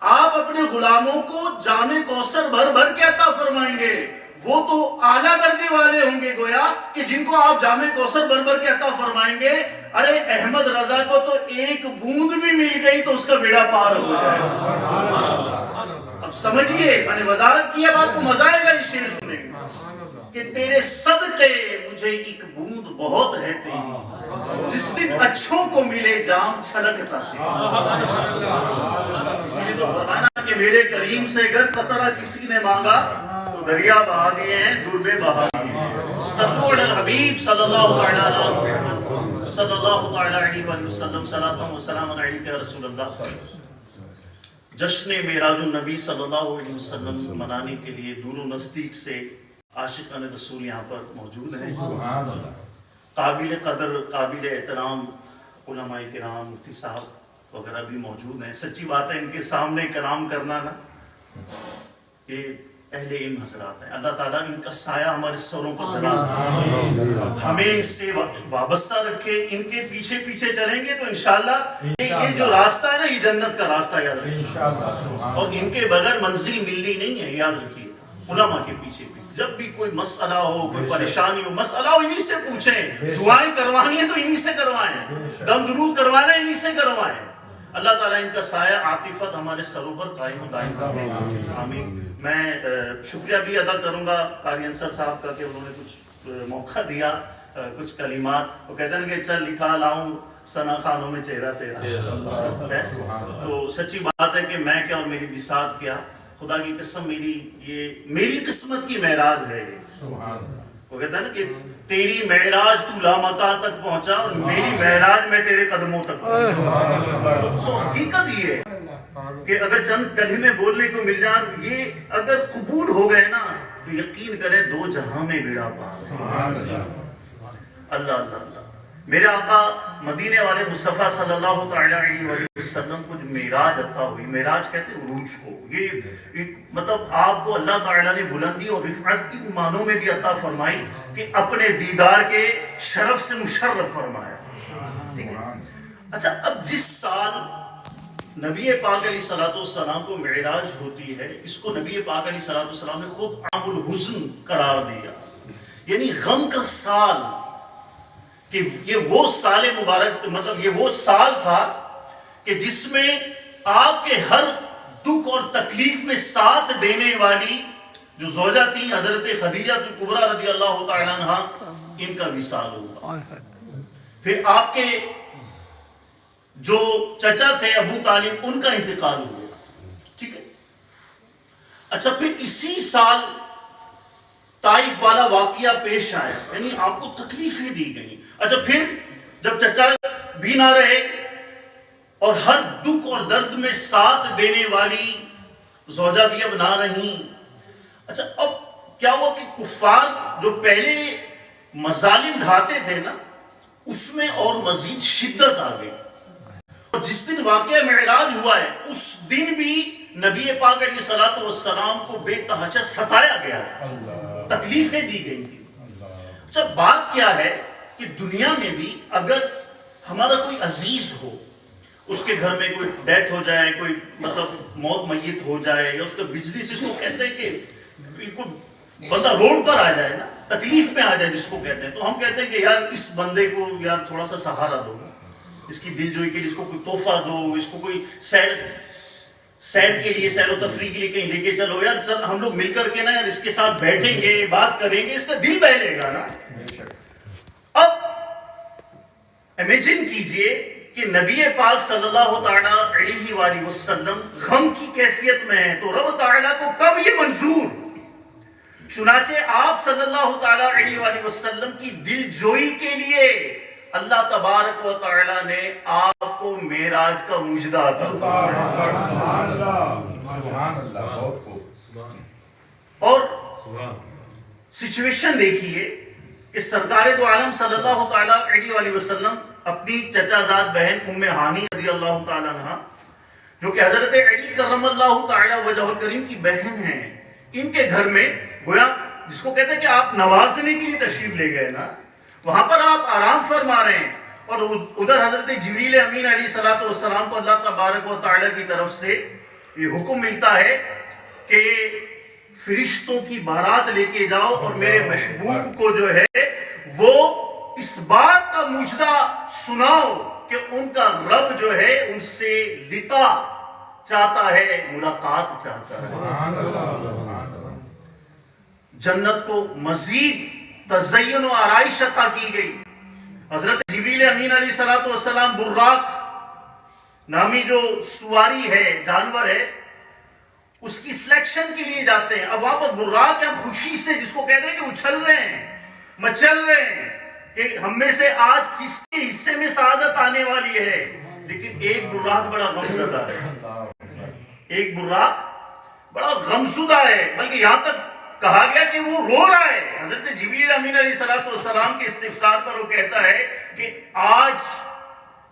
[SPEAKER 2] آپ اپنے غلاموں کو جام کوثر بھر بھر کے عطا فرمائیں گے، وہ تو اعلیٰ درجے والے ہوں گے گویا کہ جن کو آپ جام کوثر بھر بھر کے عطا فرمائیں گے. ارے احمد رضا کو تو ایک بوند بھی مل گئی تو اس کا بیڑا پار ہو جائے. اب سمجھیے، میں نے وضاحت کی، اب آپ کو مزہ آئے گا یہ شعر سنیں گے کہ تیرے صدقے مجھے ایک بوند بہت ہے تیری، جس دن اچھوں کو ملے جام چھلکتا تیری. اسی لیے تو فرمانا کہ میرے کریم سے اگر قطرہ کسی نے مانگا تو دریا بہا دیے ہیں، دربے بہا دیے ہیں. صلو علی الحبیب صلی اللہ تعالی صلی اللہ تعالی علیہ وسلم. صلاۃ و سلام علیک یا رسول اللہ. جشن معراج النبی صلی اللہ علیہ وسلم منانے کے لیے دور و نزدیک سے عاشقان رسول یہاں پر موجود ہیں. قابل قدر، قابل احترام علماء کرام، مفتی صاحب وغیرہ بھی موجود ہیں. سچی بات ہے، ان کے سامنے کلام کرنا نا، یہ اہل علم حضرات ہیں. اللہ تعالیٰ ان کا سایہ ہمارے سروں پر دراز رکھے، ہمیں ان سے وابستہ رکھے. ان کے پیچھے پیچھے چلیں گے تو انشاءاللہ یہ جو راستہ ہے نا، یہ جنت کا راستہ، یاد رکھیے. اور ان کے بغیر منزل ملنی نہیں ہے، یاد رکھیے. علماء کے پیچھے جب بھی کوئی مسئلہ ہو، کوئی پریشانی ہو، مسئلہ ہو انہی سے پوچھیں. دعائیں کروانی ہے تو انہی سے کروائیں، دم درود کروانا ہے انہی سے کروائیں. اللہ تعالیٰ ان کا سایہ عاطفت ہمارے سروں پر قائم و دائم رکھے. آمین. میں شکریہ بھی ادا کروں گا قاری انصر صاحب کا کہ انہوں نے کچھ موقع دیا، کچھ کلمات. وہ کہتے ہیں کہ چل لکھا لاؤں ثنا خانوں میں چہرہ تیرا. تو سچی بات ہے کہ میں کیا اور میری بساط کیا، خدا کی قسم میری قسمت کی معراج ہے. وہ کہتا ہے نا کہ تیری معراج تو لامکاں تک پہنچا اور میری معراج میں تیرے قدموں تک پہنچا. تو حقیقت یہ ہے کہ اگر چند کلمے بولنے کو مل جائیں، یہ اگر قبول ہو گئے نا تو یقین کریں دو جہاں میں بیڑا پار. اللہ اللہ اللہ. میرے آقا مدینے والے مصطفیٰ صلی اللہ تعالی علیہ وسلم کو جو معراج عطا ہوئی، معراج کہتے ہیں عروج کو، یہ مطلب آپ کو اللہ تعالیٰ نے بلندی اور رفعت کی معنوں میں بھی عطا فرمائی کہ اپنے دیدار کے شرف سے مشرف فرمایا. اچھا، اب جس سال نبی پاک علیہ الصلوۃ والسلام کو معراج ہوتی ہے، اس کو نبی پاک علیہ الصلوۃ والسلام نے خود عام الحزن قرار دیا یعنی غم کا سال، کہ یہ وہ سال مبارک، مطلب یہ وہ سال تھا کہ جس میں آپ کے ہر دکھ اور تکلیف میں ساتھ دینے والی جو زوجہ تھی حضرت خدیجہ کبریٰ رضی اللہ تعالیٰ عنہ، ان کا وصال ہوا۔ پھر آپ کے جو چچا تھے ابو طالب، ان کا انتقال ہوا، ٹھیک ہے۔ اچھا، پھر اسی سال طائف والا واقعہ پیش آیا، یعنی آپ کو تکلیفیں دی گئی۔ اچھا، پھر جب چچا بھی نہ رہے اور ہر دکھ اور درد میں ساتھ دینے والی زوجہ بھی اب نہ رہی، اچھا اب کیا ہوا کہ کفار جو پہلے مظالم ڈھاتے تھے نا، اس میں اور مزید شدت آ گئی۔ اور جس دن واقعہ معراج ہوا ہے، اس دن بھی نبی پاک علیہ الصلوۃ والسلام کو بے تحاشا ستایا گیا، تکلیفیں دی گئی تھی۔ اچھا، بات کیا ہے کہ دنیا میں بھی اگر ہمارا کوئی عزیز ہو، اس کے گھر میں کوئی ڈیتھ ہو جائے، کوئی مطلب موت میت ہو جائے، یا اس کا بجلی سے، اس کو کہتے ہیں کہ بالکل بندہ روڈ پر آ جائے نا، تکلیف میں آ جائے جس کو کہتے ہیں، تو ہم کہتے ہیں کہ یار اس بندے کو یار تھوڑا سا سہارا دو، اس کی دل جوئی کے لیے اس کو کوئی تحفہ دو، اس کو کوئی سیر کے لیے، سیر و تفریح کے لیے کہیں لے کے چلو، یار سر ہم لوگ مل کر کے نا یار اس کے ساتھ بیٹھیں گے، بات کریں گے، اس کا دل بہلے گا نا۔ اب امیجن کیجئے کہ نبی پاک صلی اللہ تعالیٰ علیہ وآلہ وسلم غم کی کیفیت میں ہیں، تو رب تعالیٰ کو کب یہ منظور؟ چنانچہ آپ صلی اللہ تعالیٰ علیہ وآلہ وسلم کی دل جوئی کے لیے اللہ تبارک و تعالیٰ نے آپ کو معراج کا مجدہ عطا فرمایا۔ اور سچویشن دیکھیے کہ سرکار دو عالم صلی اللہ تعالیٰ علیہ وآلہ وسلم اپنی چچا زاد بہن ام ہانی رضی اللہ تعالیٰ عنہ، جو کہ حضرت علی کرم اللہ تعالیٰ وجہ الکریم کی بہن ہیں، ان کے گھر میں گویا جس کو کہتے ہیں کہ آپ نوازنے کے لیے تشریف لے گئے نا، وہاں پر آپ آرام فرما رہے ہیں، اور ادھر حضرت جبریل امین علیہ الصلوۃ والسلام کو اللہ تبارک و تعالیٰ کی طرف سے یہ حکم ملتا ہے کہ فرشتوں کی بارات لے کے جاؤ اور میرے محبوب کو جو ہے وہ اس بات کا مجدہ سناؤ کہ ان کا رب جو ہے ان سے لقاء چاہتا ہے، ملاقات چاہتا ہے، جنت کو مزید تزین و آرائش عطا کی گئی۔ حضرت جبریل امین علیہ الصلوۃ والسلام براق نامی جو سواری ہے، جانور ہے، اس کی سلیکشن کے لیے جاتے ہیں۔ اب وہاں پر براق ہم خوشی سے، جس کو کہتے ہیں کہ اچھل رہے ہیں، مچل رہے ہیں کہ ہم میں سے آج کس کے حصے میں سعادت آنے والی ہے، لیکن ایک براق بڑا غمزدہ ہے، ایک براق بڑا غمزدہ ہے، بلکہ یہاں تک کہا گیا کہ وہ رو رہا ہے۔ حضرت جبریل امین علیہ الصلوۃ والسلام کے استفسار پر وہ کہتا ہے کہ آج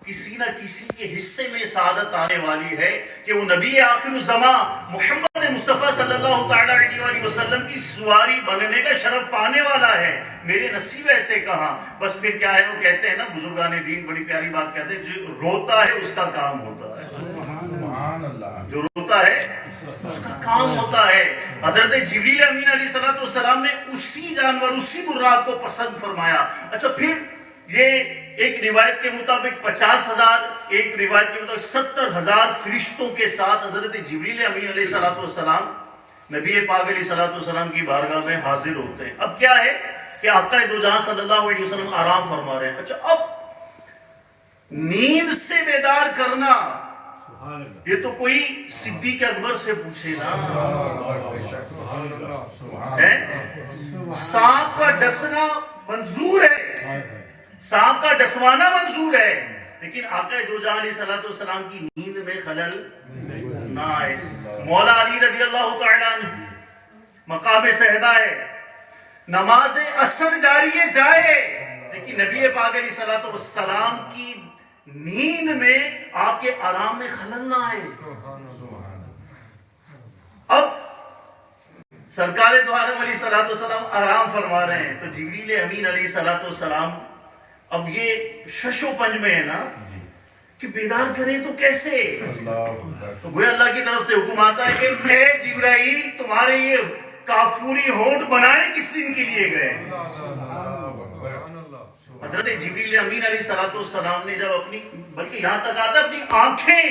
[SPEAKER 2] کسی نہ کسی کے حصے میں سعادت آنے والی ہے کہ وہ نبی آخر الزمان محمد مصطفیٰ صلی اللہ تعالیٰ علیہ وآلہ وسلم کی سواری بننے کا شرف پانے والا ہے، میرے نصیب ایسے کہاں۔ بس پھر کیا ہے، وہ کہتے ہیں نا بزرگان دین، بڑی پیاری بات کہتے ہیں، جو روتا ہے اس کا کام ہوتا ہے، جو روتا ہے اس کا کام ہوتا ہے۔ حضرت جبریل امین علیہ السلام نے اسی جانور، اسی براق کو پسند فرمایا۔ اچھا، پھر یہ ایک روایت کے مطابق 50,000، ایک روایت کے مطابق 70,000 فرشتوں کے ساتھ حضرت جبریل امین علیہ السلام نبی پاک علیہ السلام کی بارگاہ میں حاضر ہوتے ہیں۔ اب کیا ہے کہ آقا دو جہاں صلی اللہ علیہ وسلم آرام فرما رہے ہیں۔ اچھا، اب نیند سے بیدار کرنا، یہ تو کوئی صدیق اکبر سے پوچھے نا، سانپ کا ڈسنا منظور ہے، سانپ کا ڈسوانا منظور ہے، لیکن آقا دو جہاں علیہ السلام کی نیند میں خلل نہ آئے۔ مولا علی رضی اللہ تعالیٰ عنہ مقام صحبہ ہے، نماز عصر جاری ہے جائے، لیکن نبی پاک علیہ السلام کی نیند میں آپ کے آرام میں خلل نہ آئے۔ اب سرکار دو عالم علیہ السلام آرام فرما رہے ہیں، تو جبریل امین علیہ السلام اب یہ شش و پنج میں ہے نا کہ بیدار کریں تو کیسے، تو گویا اللہ کی طرف سے حکم آتا ہے کہ اے جبرائیل، تمہارے یہ کافوری ہونٹ بنائے کس دن کے لیے گئے؟ حضرت جبریل امین علیہ السلام نے جب اپنی، بلکہ یہاں تک آتا اپنی آنکھیں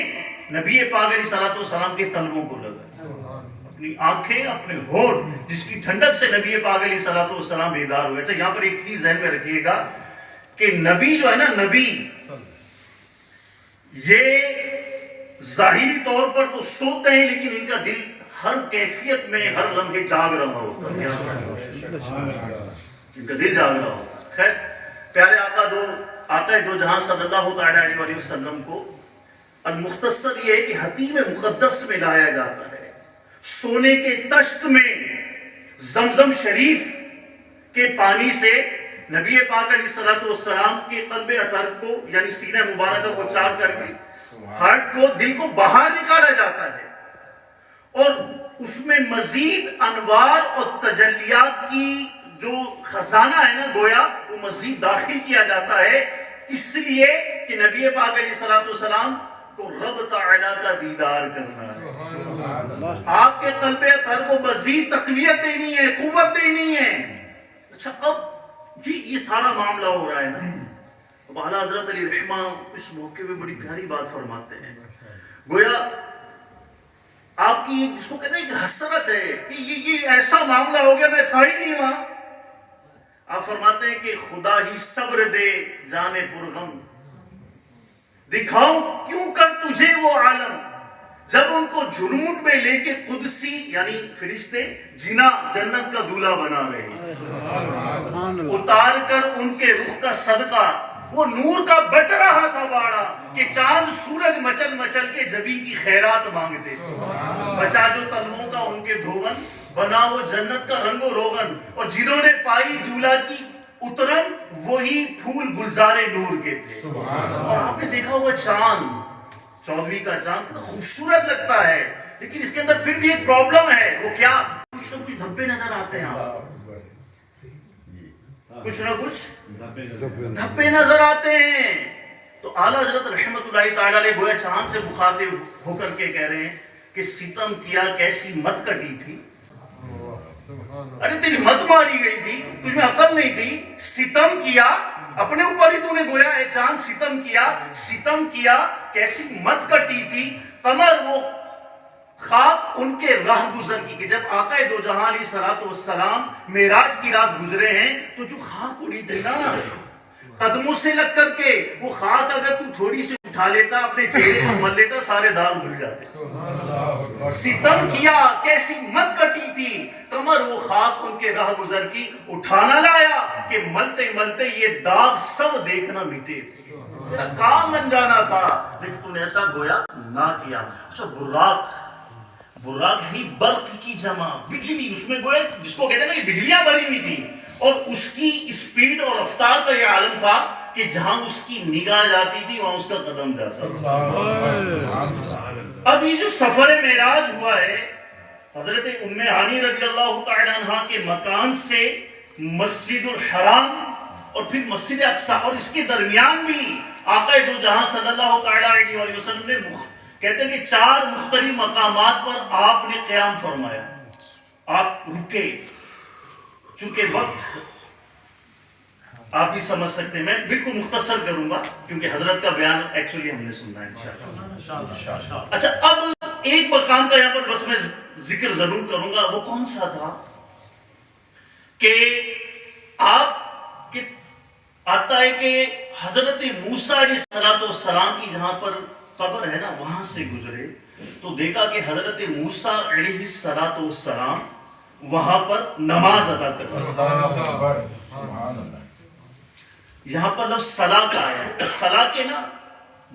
[SPEAKER 2] نبی پاک علیہ السلام کے تلووں کو لگا، اپنی آنکھیں اپنے ہونٹ جس کی ٹھنڈک سے نبی پاک علیہ السلام بیدار ہوئے. اچھا یہاں پر ایک چیز ذہن میں رکھیے گا کہ نبی جو ہے نا، نبی یہ ظاہری طور پر تو سوتے ہیں لیکن ان کا دل ہر کیفیت میں ہر لمحے جاگ رہا ہوتا ہے، ان کا دل جاگ رہا ہوتا ہے. خیر پیارے آقا دو جہاں صلی اللہ علیہ وسلم کو المختصر یہ ہے کہ حتیم مقدس میں لایا جاتا ہے، سونے کے تشت میں زمزم شریف کے پانی سے نبی پاک علیہ السلام کے قلب اطہر کو یعنی سینہ مبارکہ کو چاک کر کے ہارٹ کو، دل کو باہر نکالا جاتا ہے، اور اس میں مزید انوار اور تجلیات کی جو خزانہ ہے نا گویا وہ مزید داخل کیا جاتا ہے، اس لیے کہ نبی پاک علیہ السلام کو رب تعالی کا دیدار کرنا ہے، آپ کے قلب اطہر کو مزید تقویت دینی ہے، قوت دینی ہے. اچھا اب یہ سارا معاملہ ہو رہا ہے نا. اب اعلیٰ حضرت علی رحمہ اس موقع میں بڑی پیاری بات فرماتے ہیں، گویا آپ کی جس کو کہتے ہیں کہ حسرت ہے کہ یہ ایسا معاملہ ہو گیا، میں تھا ہی نہیں وہاں. آپ فرماتے ہیں کہ خدا ہی صبر دے جانے پرغم، دکھاؤں کیوں کر تجھے وہ عالم، جب ان کو جھرمٹ میں لے کے قدسی یعنی فرشتے جنا جنت کا دولہا بنا رہے ہیں، اتار کر ان کے رخ کا صدقہ وہ نور کا بٹ رہا تھا باڑا کہ چاند سورج مچل مچل کے جبی کی خیرات مانگتے تھے، بچا جو تلووں کا ان کے دھون، بنا وہ جنت کا رنگ و روغن، اور جنہوں نے پائی دولہا کی اترن وہی پھول گلزار نور کے تھے. اور آپ نے دیکھا ہوگا چاند، چودھویں کا چاند کتنا خوبصورت لگتا ہے، لیکن اس کے اندر پھر بھی ایک پرابلم ہے، وہ کیا؟ کچھ نہ کچھ دھبے نظر آتے ہیں، کچھ نہ کچھ دھبے نظر آتے ہیں. تو اعلیٰ حضرت رحمت اللہ تعالیٰ علیہ گویا چاند سے مخاطب ہو کر کے کہہ رہے ہیں کہ ستم کیا کیسی مت کٹی تھی، ارے تیری مت ماری گئی تھی، تجھ میں عقل نہیں تھی، ستم کیا اپنے اوپر ہی تو نے گویا اے چاند ستم کیا کیسی مت کٹی تھی، قمر وہ خاک ان کے راہ گزر کی، کہ جب آقا دو جہاں علیہ السلام معراج کی رات گزرے ہیں تو جو خاک اڑی تھی نا قدموں سے لگ کر کے، وہ خاک اگر تو تھوڑی سی اٹھا لیتا اپنے چہرے پر مل لیتا سارے داغ دھل جاتے. ستم کیا کیسی مت کٹی تھی، قمر وہ خاک ان کے راہ گزر کی، اٹھانا لایا کہ ملتے ملتے یہ داغ سب دیکھنا مٹے تھے. میرا کام انجانا تھا لیکن تم نے ایسا گویا نہ کیا. اچھا براق ہی برق کی جمع، بجلی، اس میں گویا جس کو کہتے ہیں نا یہ بجلیاں بھری ہوئی تھی، اور اس کی اسپیڈ اور رفتار کا یہ عالم تھا کہ جہاں اس کی نگاہ جاتی تھی وہاں اس کا قدم جاتا تھا. اب یہ جو سفر معراج ہوا ہے حضرت ام ہانی رضی اللہ تعالی عنہ کے مکان سے مسجد الحرام اور پھر مسجد اقصی، اور اس کے درمیان بھی آقا دو جہاں صلی اللہ تعالی علیہ وسلم نے کہتے ہیں کہ 4 مختلف مقامات پر آپ نے قیام فرمایا. آپ رکے، چونکہ وقت آپ بھی سمجھ سکتے ہیں، میں بالکل مختصر کروں گا کیونکہ حضرت کا بیان ایکچولی ہم نے سننا ہے انشاءاللہ. اچھا اب ایک مقام کا یہاں پر بس میں ذکر ضرور کروں گا، وہ کون سا تھا کہ آپ آتا ہے کہ حضرت موسیٰ علیہ السلام کی جہاں پر قبر ہے نا وہاں سے گزرے تو دیکھا کہ حضرت موسیٰ علیہ السلام وہاں پر نماز ادا کرتے. یہاں پر لفظ صلاح کا آیا، صلاح کے نا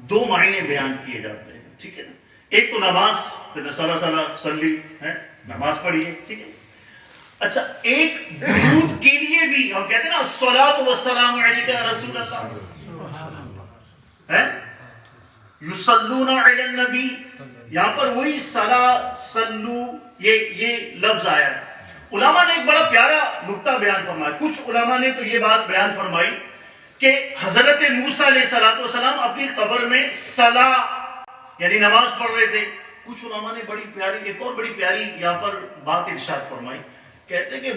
[SPEAKER 2] 2 معنی بیان کیے جاتے ہیں، ٹھیک ہے نا. ایک تو نماز، صلی ہے نماز پڑھیے، ٹھیک ہے. اچھا ایک درود کے لیے بھی ہم کہتے ہیں نا الصلاۃ والسلام علیک یا رسول اللہ، ہے یصلون علی النبی، یہاں پر وہی صلو یہ لفظ آیا. علماء نے ایک بڑا پیارا نقطہ بیان فرمایا. کچھ علماء نے تو یہ بات بیان فرمائی کہ حضرت موسیٰ علیہ السلام اپنی قبر میں صلاح یعنی نماز پڑھ رہے تھے. کچھ علماء نے بڑی پیاری ایک اور بڑی پیاری یہاں پر بات ارشاد فرمائی کہتے ہیں کہ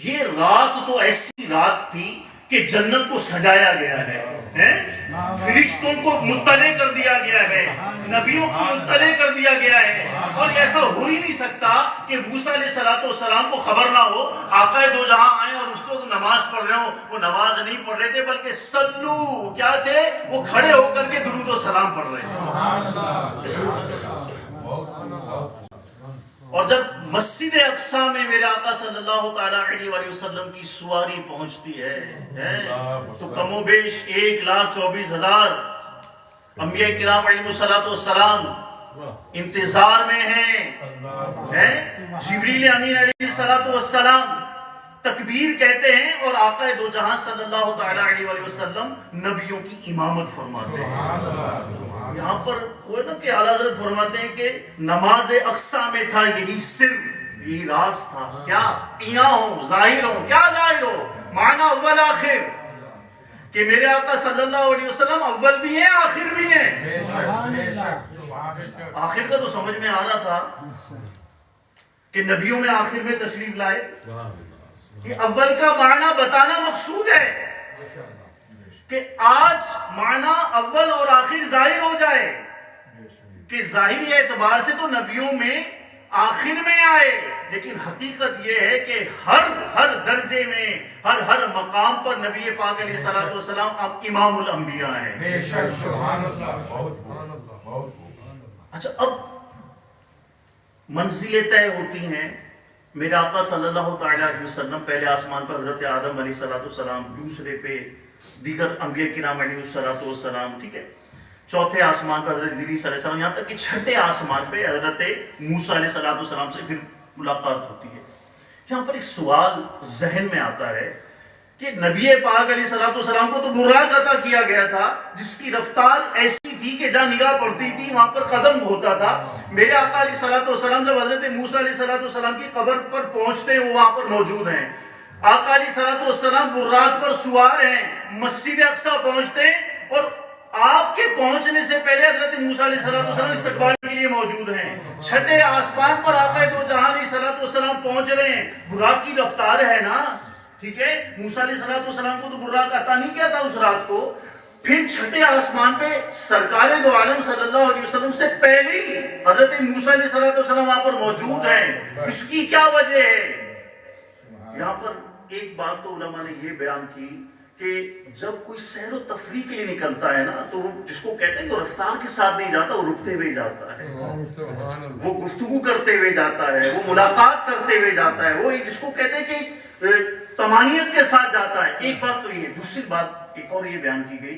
[SPEAKER 2] یہ رات تو ایسی رات تھی کہ جنت کو سجایا گیا ہے، فرشتوں کو مطلع کر دیا گیا ہے، نبیوں کو مطلع کر دیا گیا ہے، اور ایسا ہو ہی نہیں سکتا کہ موسیٰ علیہ السلام کو خبر نہ ہو آقا دو جہاں آئے اور اس وقت نماز پڑھ رہے ہوں۔ وہ نماز نہیں پڑھ رہے تھے بلکہ صلو کیا تھے، وہ کھڑے ہو کر کے درود و سلام پڑھ رہے تھے۔ اور جب مسجد اقصی میں میرے آقا صلی اللہ تعالیٰ علیہ وسلم کی سواری پہنچتی ہے تو کم و بیش 1,24,000 انبیاء کرام علیہ السلام انتظار میں ہیں۔ جبریل امین علیہ السلام تکبیر کہتے ہیں اور آقا دو جہاں صلی اللہ تعالیٰ علیہ وسلم نبیوں کی امامت فرماتے ہیں۔ یہاں پر وہ نا کہ اعلیٰ حضرت فرماتے ہیں کہ نماز اقصی میں تھا یہی سر، یہی راز تھا، کیا یہاں ہو، ظاہر ہو، کیا ظاہر ہو، معنی اول آخر، کہ میرے آقا صلی اللہ علیہ وسلم اول بھی ہیں آخر بھی ہیں۔ آخر کا تو سمجھ میں آ رہا تھا کہ نبیوں میں آخر میں تشریف لائے، یہ اول کا معنی بتانا مقصود ہے کہ آج معنی اول اور آخر ظاہر ہو جائے کہ ظاہری اعتبار سے تو نبیوں میں آخر میں آئے، لیکن حقیقت یہ ہے کہ ہر درجے میں ہر مقام پر نبی پاک علیہ السلام اب امام الانبیاء ہیں۔ اچھا، اب منزلیں طے ہوتی ہیں۔ میرے آقا صلی اللہ تعالیٰ علیہ وسلم پہلے آسمان پر حضرت آدم علیہ السلام، دوسرے پہ دیگر انبیاء کرام علیہ السلام، ٹھیک ہے، چوتھے آسمان پر حضرت ادریس علیہ السلام، یہاں تک کہ چھٹے آسمان پہ حضرت موسیٰ علیہ السلام سے پھر ملاقات ہوتی ہے۔ یہاں پر ایک سوال ذہن میں آتا ہے کہ نبی پاک علیہ السلام کو تو براق عطا کیا گیا تھا جس کی رفتار ایسی تھی کہ جہاں نگاہ پڑتی تھی وہاں پر قدم ہوتا تھا۔ میرے آقا علیہ السلام جب حضرت موسیٰ علیہ السلام کی قبر پر پہنچتے ہیں وہ وہاں پر موجود ہیں۔ آقا علیہ السلام براق پر سوار ہیں، مسجد اقصی پہنچتے ہیں اور آپ کے پہنچنے سے پہلے حضرت موسیٰ علیہ السلام استقبال کے لیے موجود ہیں۔ چھٹے آسمان پر آقا دو جہاں علیہ السلام پہنچ رہے ہیں، براق کی رفتار ہے نا، ٹھیک ہے، موسیٰ علیہ السلام کو تو براق عطا نہیں کیا تھا اس رات کو۔ پھر چھٹے آسمان پہ سرکار دو عالم صلی اللہ علیہ وسلم سے پہلے ہی حضرت موسیٰ علیہ السلام وہاں پر موجود ہیں۔ اس کی کیا وجہ ہے؟ یہاں پر ایک بات تو علماء نے یہ بیان کی کہ جب کوئی سیر و تفریح کے لیے نکلتا ہے نا تو وہ جس کو کہتے ہیں کہ رفتار کے ساتھ نہیں جاتا، وہ رکتے ہوئے جاتا ہے، وہ گفتگو کرتے ہوئے جاتا ہے، وہ ملاقات کرتے ہوئے جاتا ہے، وہ جس کو کہتے ہیں کہ طمانیت کے ساتھ جاتا ہے۔ ایک بات تو یہ، دوسری بات ایک اور یہ بیان کی گئی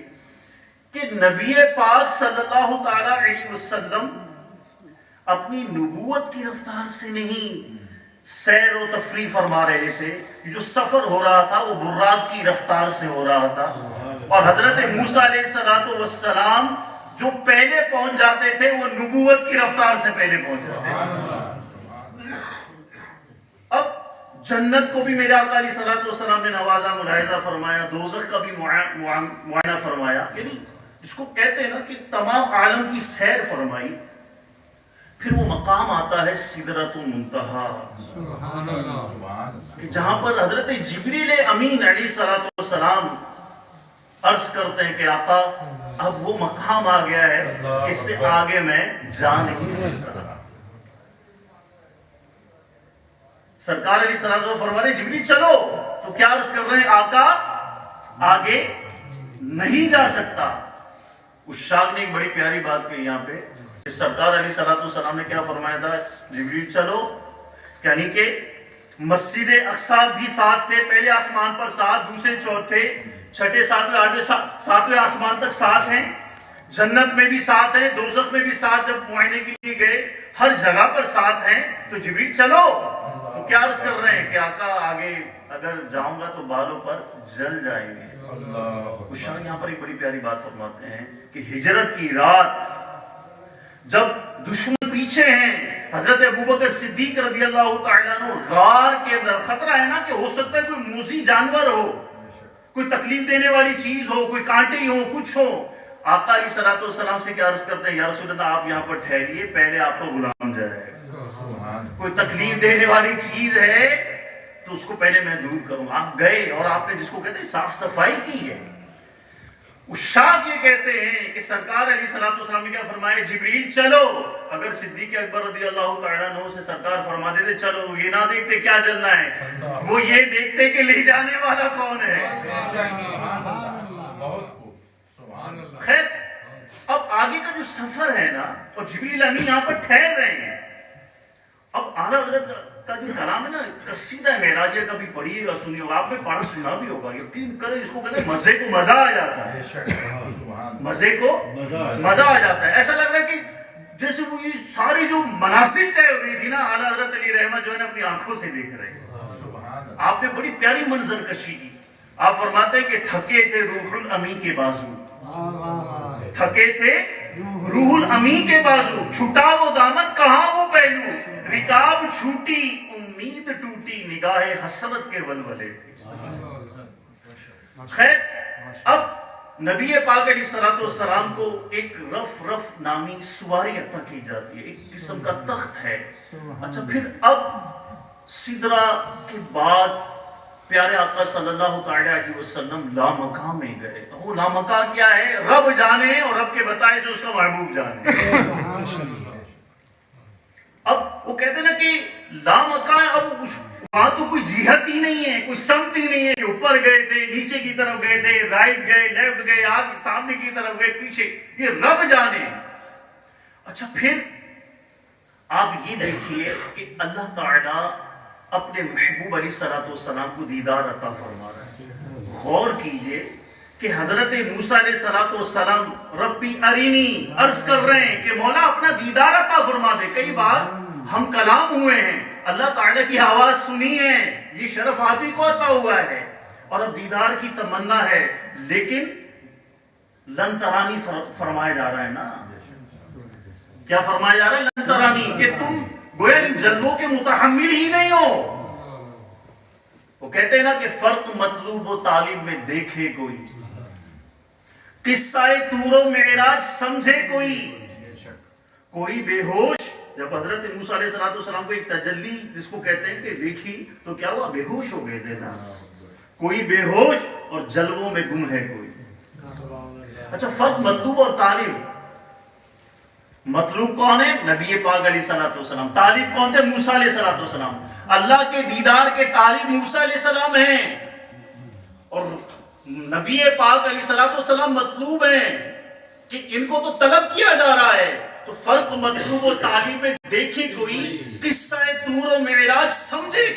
[SPEAKER 2] کہ نبی پاک صلی اللہ تعالیٰ علیہ وسلم اپنی نبوت کی رفتار سے نہیں سیر و تفریح فرما رہے تھے، جو سفر ہو رہا تھا وہ براق کی رفتار سے ہو رہا تھا، اور حضرت موسیٰ علیہ السلام جو پہلے پہنچ جاتے تھے وہ نبوت کی رفتار سے پہلے پہنچ جاتے تھے۔ اب جنت کو بھی میرے آقا علیہ السلام نے نوازا، ملاحظہ فرمایا، دوزخ کا بھی معائنہ فرمایا، یعنی جس کو کہتے ہیں نا کہ تمام عالم کی سیر فرمائی۔ پھر وہ مقام آتا ہے سدرۃ المنتہا، کہ جہاں پر حضرت جبریل امین علیہ السلام عرض کرتے ہیں کہ آقا اب وہ مقام آ گیا ہے، اس سے آگے میں جا نہیں سکتا۔ سرکار علیہ السلام فرما رہے جبریل چلو، تو کیا عرض کر رہے ہیں؟ آقا آگے نہیں جا سکتا۔ اس شاعر نے ایک بڑی پیاری بات کہی یہاں پہ، سرکار علیہ السلام نے کیا فرمایا تھا؟ جبریل چلو، یعنی کہ مسجد اقصی بھی ساتھ تھے، پہلے آسمان پر ساتھ، دوسرے چوتھے چھٹے ساتویں آٹھویں ساتویں آسمان تک ساتھ ہیں، جنت میں بھی ساتھ ہیں، دوزخ میں بھی ساتھ، جب معائنے کے لیے گئے ہر جگہ پر ساتھ ہیں۔ تو جبریل چلو، تو کیا عرض کر رہے ہیں کہ آقا آگے اگر جاؤں گا تو بالوں پر جل جائیں گے۔ شاہ یہاں پر ایک بڑی پیاری بات فرماتے ہیں کہ ہجرت کی رات جب دشمن پیچھے ہیں، حضرت ابوبکر صدیق رضی اللہ تعالیٰ عنہ غار کے اندر، خطرہ ہے نا کہ ہو سکتا ہے کوئی موذی جانور ہو، کوئی تکلیف دینے والی چیز ہو، کوئی کانٹے ہو، کچھ ہو۔ آقا علیہ السلام سے کیا عرض کرتے ہیں؟ یا رسول اللہ آپ یہاں پر ٹھہریے، پہلے آپ کا غلام جائے، کوئی تکلیف دینے والی چیز ہے تو اس کو پہلے میں دور کروں. آپ گئے اور آپ نے جس کو کہتے ہیں صاف صفائی کی ہے. اشاعت یہ کہتے ہیں کہ سرکار علیہ الصلوۃ والسلام نے کیا فرمایا, جبریل چلو. اگر صدیق اکبر رضی اللہ تعالیٰ عنہ سے سرکار فرما دیتے چلو, یہ نہ دیکھتے کیا جلنا ہے, وہ یہ دیکھتے کہ لے جانے والا کون ہے. خیر, اب آگے کا جو سفر ہے نا, اور جبریل امین یہاں پر ٹھہر رہے ہیں. اب اعلیٰ حضرت کا جو کلام ہے نا, قصیدہ معراج کبھی پڑھیے گا, سنیے گا, آپ نے پڑھا سنا بھی ہوگا, یقین کریں اس کو کہتے ہیں مزے کو مزہ آ جاتا ہے. مزے کو مزہ آ جاتا ہے. ایسا لگ رہا ہے کہ جیسے وہ یہ ساری جو مناسب طے ہو رہی تھی نا, اعلیٰ حضرت علی رحمت جو ہے نا اپنی آنکھوں سے دیکھ رہے ہیں. آپ نے بڑی پیاری منظر کشی کی. آپ فرماتے ہیں کہ تھکے تھے روح الامی کے بازو, تھکے تھے روح الامی کے بازو, چھٹا وہ دامن کہاں وہ پہلو, رکاب چھوٹی امید ٹوٹی, نگاہ حسرت کے ولولے تھے. خیر, اب نبی پاک علیہ الصلوۃ والسلام کو ایک رف رف نامی سواری عطا کی جاتی ہے, ایک قسم کا تخت ہے. اچھا, پھر اب سدرا کے بعد پیارے آقا صلی اللہ تعالی علیہ وسلم لامکاں میں گئے. وہ لامکاں کیا ہے, رب جانے, اور رب کے بتائے سے اس کا محبوب جانے. اب وہ کہتے ہیں نا کہ لامکاں, اب اس وہاں تو کوئی جہت ہی نہیں ہے, کوئی سمت ہی نہیں ہے کہ اوپر گئے تھے, نیچے کی طرف گئے تھے, رائٹ گئے, لیفٹ گئے, آگے سامنے کی طرف گئے, پیچھے, یہ رب جانے. اچھا, پھر آپ یہ دیکھیے کہ اللہ تعالیٰ اپنے محبوب علیہ الصلوۃ والسلام کو دیدار عطا فرما رہا ہے. غور کیجئے کہ حضرت موسیٰ علیہ الصلوۃ والسلام ربی ارینی عرض کر رہے ہیں کہ مولا اپنا دیدار عطا فرما دے. کئی بار ہم کلام ہوئے ہیں, اللہ تعالیٰ کی آواز سنی ہے, یہ شرف آپ ہی کو عطا ہوا ہے, اور اب دیدار کی تمنا ہے, لیکن لن ترانی فرمایا جا رہا ہے نا. کیا فرمایا جا رہا ہے؟ لن ترانی, کہ تم گویا ان جلووں کے متحمل ہی نہیں ہو. وہ کہتے ہیں نا کہ فرق مطلوب و طالب میں دیکھے کوئی, قصہ طور و معراج سمجھے کوئی بے ہوش. جب حضرت موسیٰ علیہ السلام کو ایک تجلی جس کو کہتے ہیں کہ دیکھی تو کیا ہوا, بے ہوش ہو گئے تھے نا. کوئی بے ہوش اور جلووں میں گم ہے کوئی. اچھا, فرق مطلوب اور طالب. مطلوب کون ہے؟ نبی پاک علیہ الصلوۃ والسلام. طالب کون تھے؟ موسیٰ علیہ الصلوۃ والسلام. اللہ کے دیدار کے طالب موسیٰ علیہ السلام ہیں, اور نبی پاک علیہ الصلوۃ والسلام مطلوب ہیں کہ ان کو تو طلب کیا جا رہا ہے. تو فرق مطلوب و طالب میں دیکھے کوئی, قصہ طور و معراج سمجھے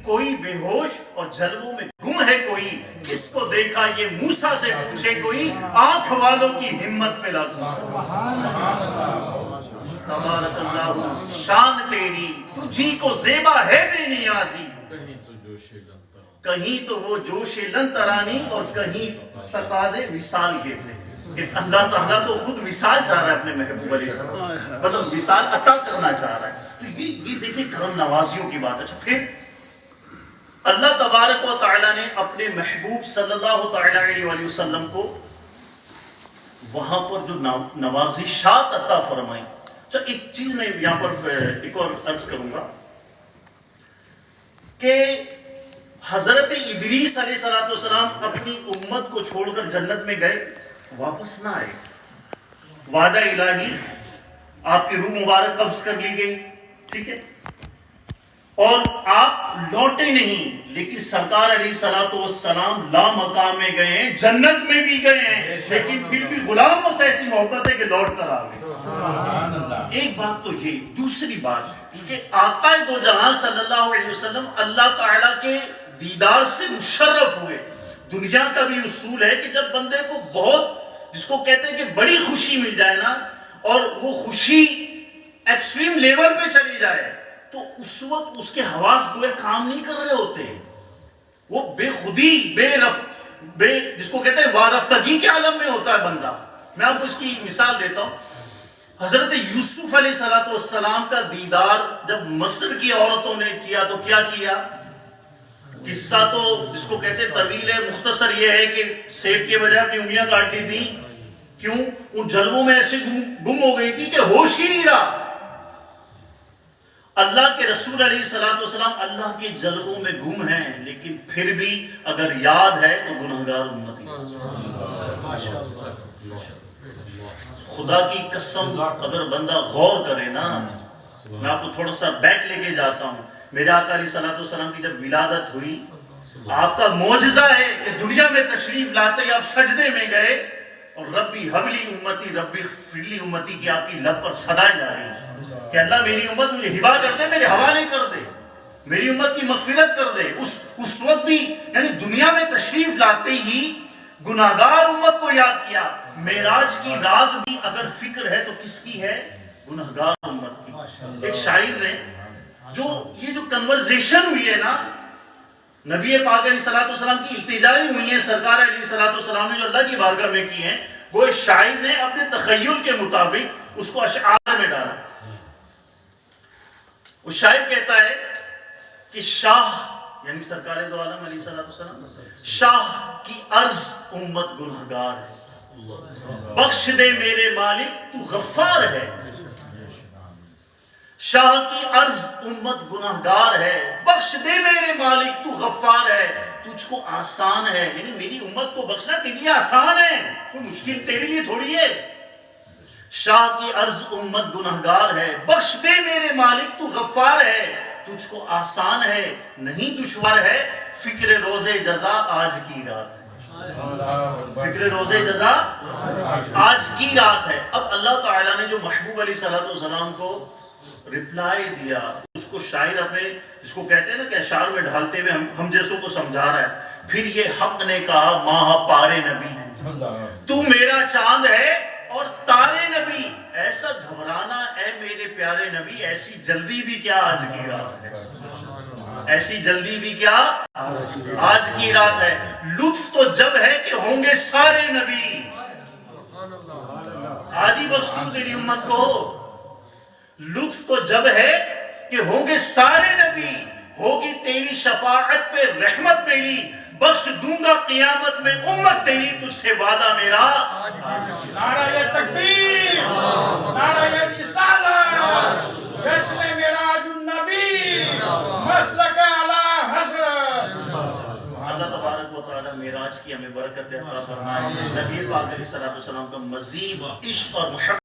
[SPEAKER 2] کوئی بے ہوش اور جلووں میں گم ہے کوئی. کس کو دیکھا یہ موسیٰ سے پوچھے کوئی, آنکھ والوں کی ہمت پہ لاگو. تبارک اللہ شان تیری, تجھی کو زیبا ہے بے نیازی. کہیں تو وہ جوش لن ترانی, اور کہیں تقاضے وصال کے تھے. اللہ تعالیٰ تو خود وصال چاہ رہا ہے اپنے محبوب علیہ السلام, مطلب وصال عطا کرنا چاہ رہا ہے. تو یہ دیکھیں کرم نوازیوں کی بات. اچھا, پھر اللہ تبارک و تعالیٰ نے اپنے محبوب صلی اللہ تعالیٰ علیہ وسلم کو وہاں پر جو نوازشات عطا فرمائی. اچھا, ایک چیز میں یہاں پر ایک اور عرض کروں گا کہ حضرت ادریس علیہ السلام اپنی امت کو چھوڑ کر جنت میں گئے, واپس نہ آئے. وعدہ الہی, آپ کی روح مبارک قبض کر لی گئی, ٹھیک ہے, اور آپ لوٹے نہیں, لیکن سرکار علیہ الصلوۃ والسلام لامکاں میں گئے ہیں, جنت میں بھی گئے ہیں, لیکن پھر بھی غلاموں سے ایسی محبت ہے کہ لوٹ کر آ گئے. ایک بات تو یہ. دوسری بات کہ آقا دو جہاں صلی اللہ علیہ وسلم اللہ تعالیٰ کے دیدار سے مشرف ہوئے. دنیا کا بھی اصول ہے کہ جب بندے کو بہت, جس کو کہتے ہیں کہ بڑی خوشی مل جائے نا, اور وہ خوشی ایکسٹریم لیول پہ چلی جائے, تو اس وقت اس کے حواس گویا کام نہیں کر رہے ہوتے. وہ بے خودی, جس کو کہتے ہیں وارفتگی کے عالم میں ہوتا ہے بندہ. میں آپ کو اس کی مثال دیتا ہوں. حضرت یوسف علیہ السلام کا دیدار جب مصر کی عورتوں نے کیا تو کیا کیا؟ قصہ تو جس کو کہتے ہیں طویل ہے, مختصر یہ ہے کہ سیب کے بجائے اپنی انگلیاں کاٹ دی تھی. کیوں؟ ان جلووں میں ایسے گم ہو گئی تھی کہ ہوش ہی نہیں رہا. اللہ کے رسول علیہ الصلوۃ والسلام اللہ کے جلووں میں گم ہیں، لیکن پھر بھی اگر یاد ہے تو گنہگار امتی۔ خدا کی قسم اگر بندہ غور کرے نا، میں آپ کو تھوڑا سا بیک لے کے جاتا ہوں۔ میرے آقا علیہ الصلوۃ والسلام کی جب ولادت ہوئی، آپ کا معجزہ ہے کہ دنیا میں تشریف لاتے ہی آپ سجدے میں گئے اور ربی حبلی امتی ربی فلی امتی کی آپ کی لب پر صدائیں جا رہی ہیں کہ اللہ میری امت مجھے ہبا کر دے، میرے حوالے کر دے، میری امت کی مغفرت کر دے۔ اس وقت بھی یعنی دنیا میں تشریف لاتے ہی گناہگار امت کو یاد کیا۔ معراج کی رات بھی اگر فکر ہے تو کس کی ہے؟ گناہگار امت کی۔ ایک شاعر نے یہ جو کنورزیشن ہوئی ہے نا، نبی پاک علیہ الصلوۃ والسلام کی التجائیں ہوئی ہیں سرکار علیہ الصلوۃ والسلام نے جو اللہ کی بارگاہ میں کی ہیں، وہ ایک شاعر نے اپنے تخیل کے مطابق اس کو اشعار میں ڈالا۔ وہ شاعر کہتا ہے کہ شاہ یعنی سرکار دو عالم علیہ الصلوۃ والسلام، شاہ کی عرض امت گنہگار ہے، بخش دے میرے مالک تو غفار ہے۔ شاہ کی عرض امت گناہگار ہے، بخش دے میرے مالک تو غفار ہے، تجھ کو آسان ہے، یعنی میری امت کو بخشنا تیرے لیے آسان ہے، کوئی مشکل تیرے لیے تھوڑی ہے۔ شاہ کی عرض امت گناہگار ہے، بخش دے میرے مالک تو غفار ہے، تجھ کو آسان ہے نہیں دشوار ہے، فکر روز جزا آج کی رات ہے، فکر روز جزا آج کی رات ہے۔ اب اللہ تعالیٰ نے جو محبوب علیہ الصلوۃ والسلام کو ریپلائی دیا، اس کو شاعر اپنے جس کو کہتے ہیں نا کہ اشعار میں ڈھالتے ہوئے ہم جیسوں کو سمجھا رہا ہے۔ پھر یہ حق نے کہا ماہ پارے نبی تو میرا چاند ہے اور تارے نبی، ایسا گھبرانا اے میرے پیارے نبی، ایسی جلدی بھی کیا آج کی رات ہے، ایسی جلدی بھی کیا آج کی رات ہے۔ لطف تو جب ہے کہ ہوں گے سارے نبی، آج ہی بخش دوں تیری امت کو۔ لطف تو جب ہے کہ ہوں گے سارے نبی، ہوگی تیری شفاعت پہ رحمت میری، بخش دوں گا قیامت میں امت تیری، تجھ سے وعدہ میرا۔
[SPEAKER 5] نعرہ تکبیر، نعرہ رسالت، جشن معراج النبی، مسلک اعلی حضرت۔
[SPEAKER 2] اللہ تبارک و تعالی معراج کی ہمیں برکت عطا فرمائے، نبی پاک علیہ الصلوۃ والسلام کا مزید عشق اور محبت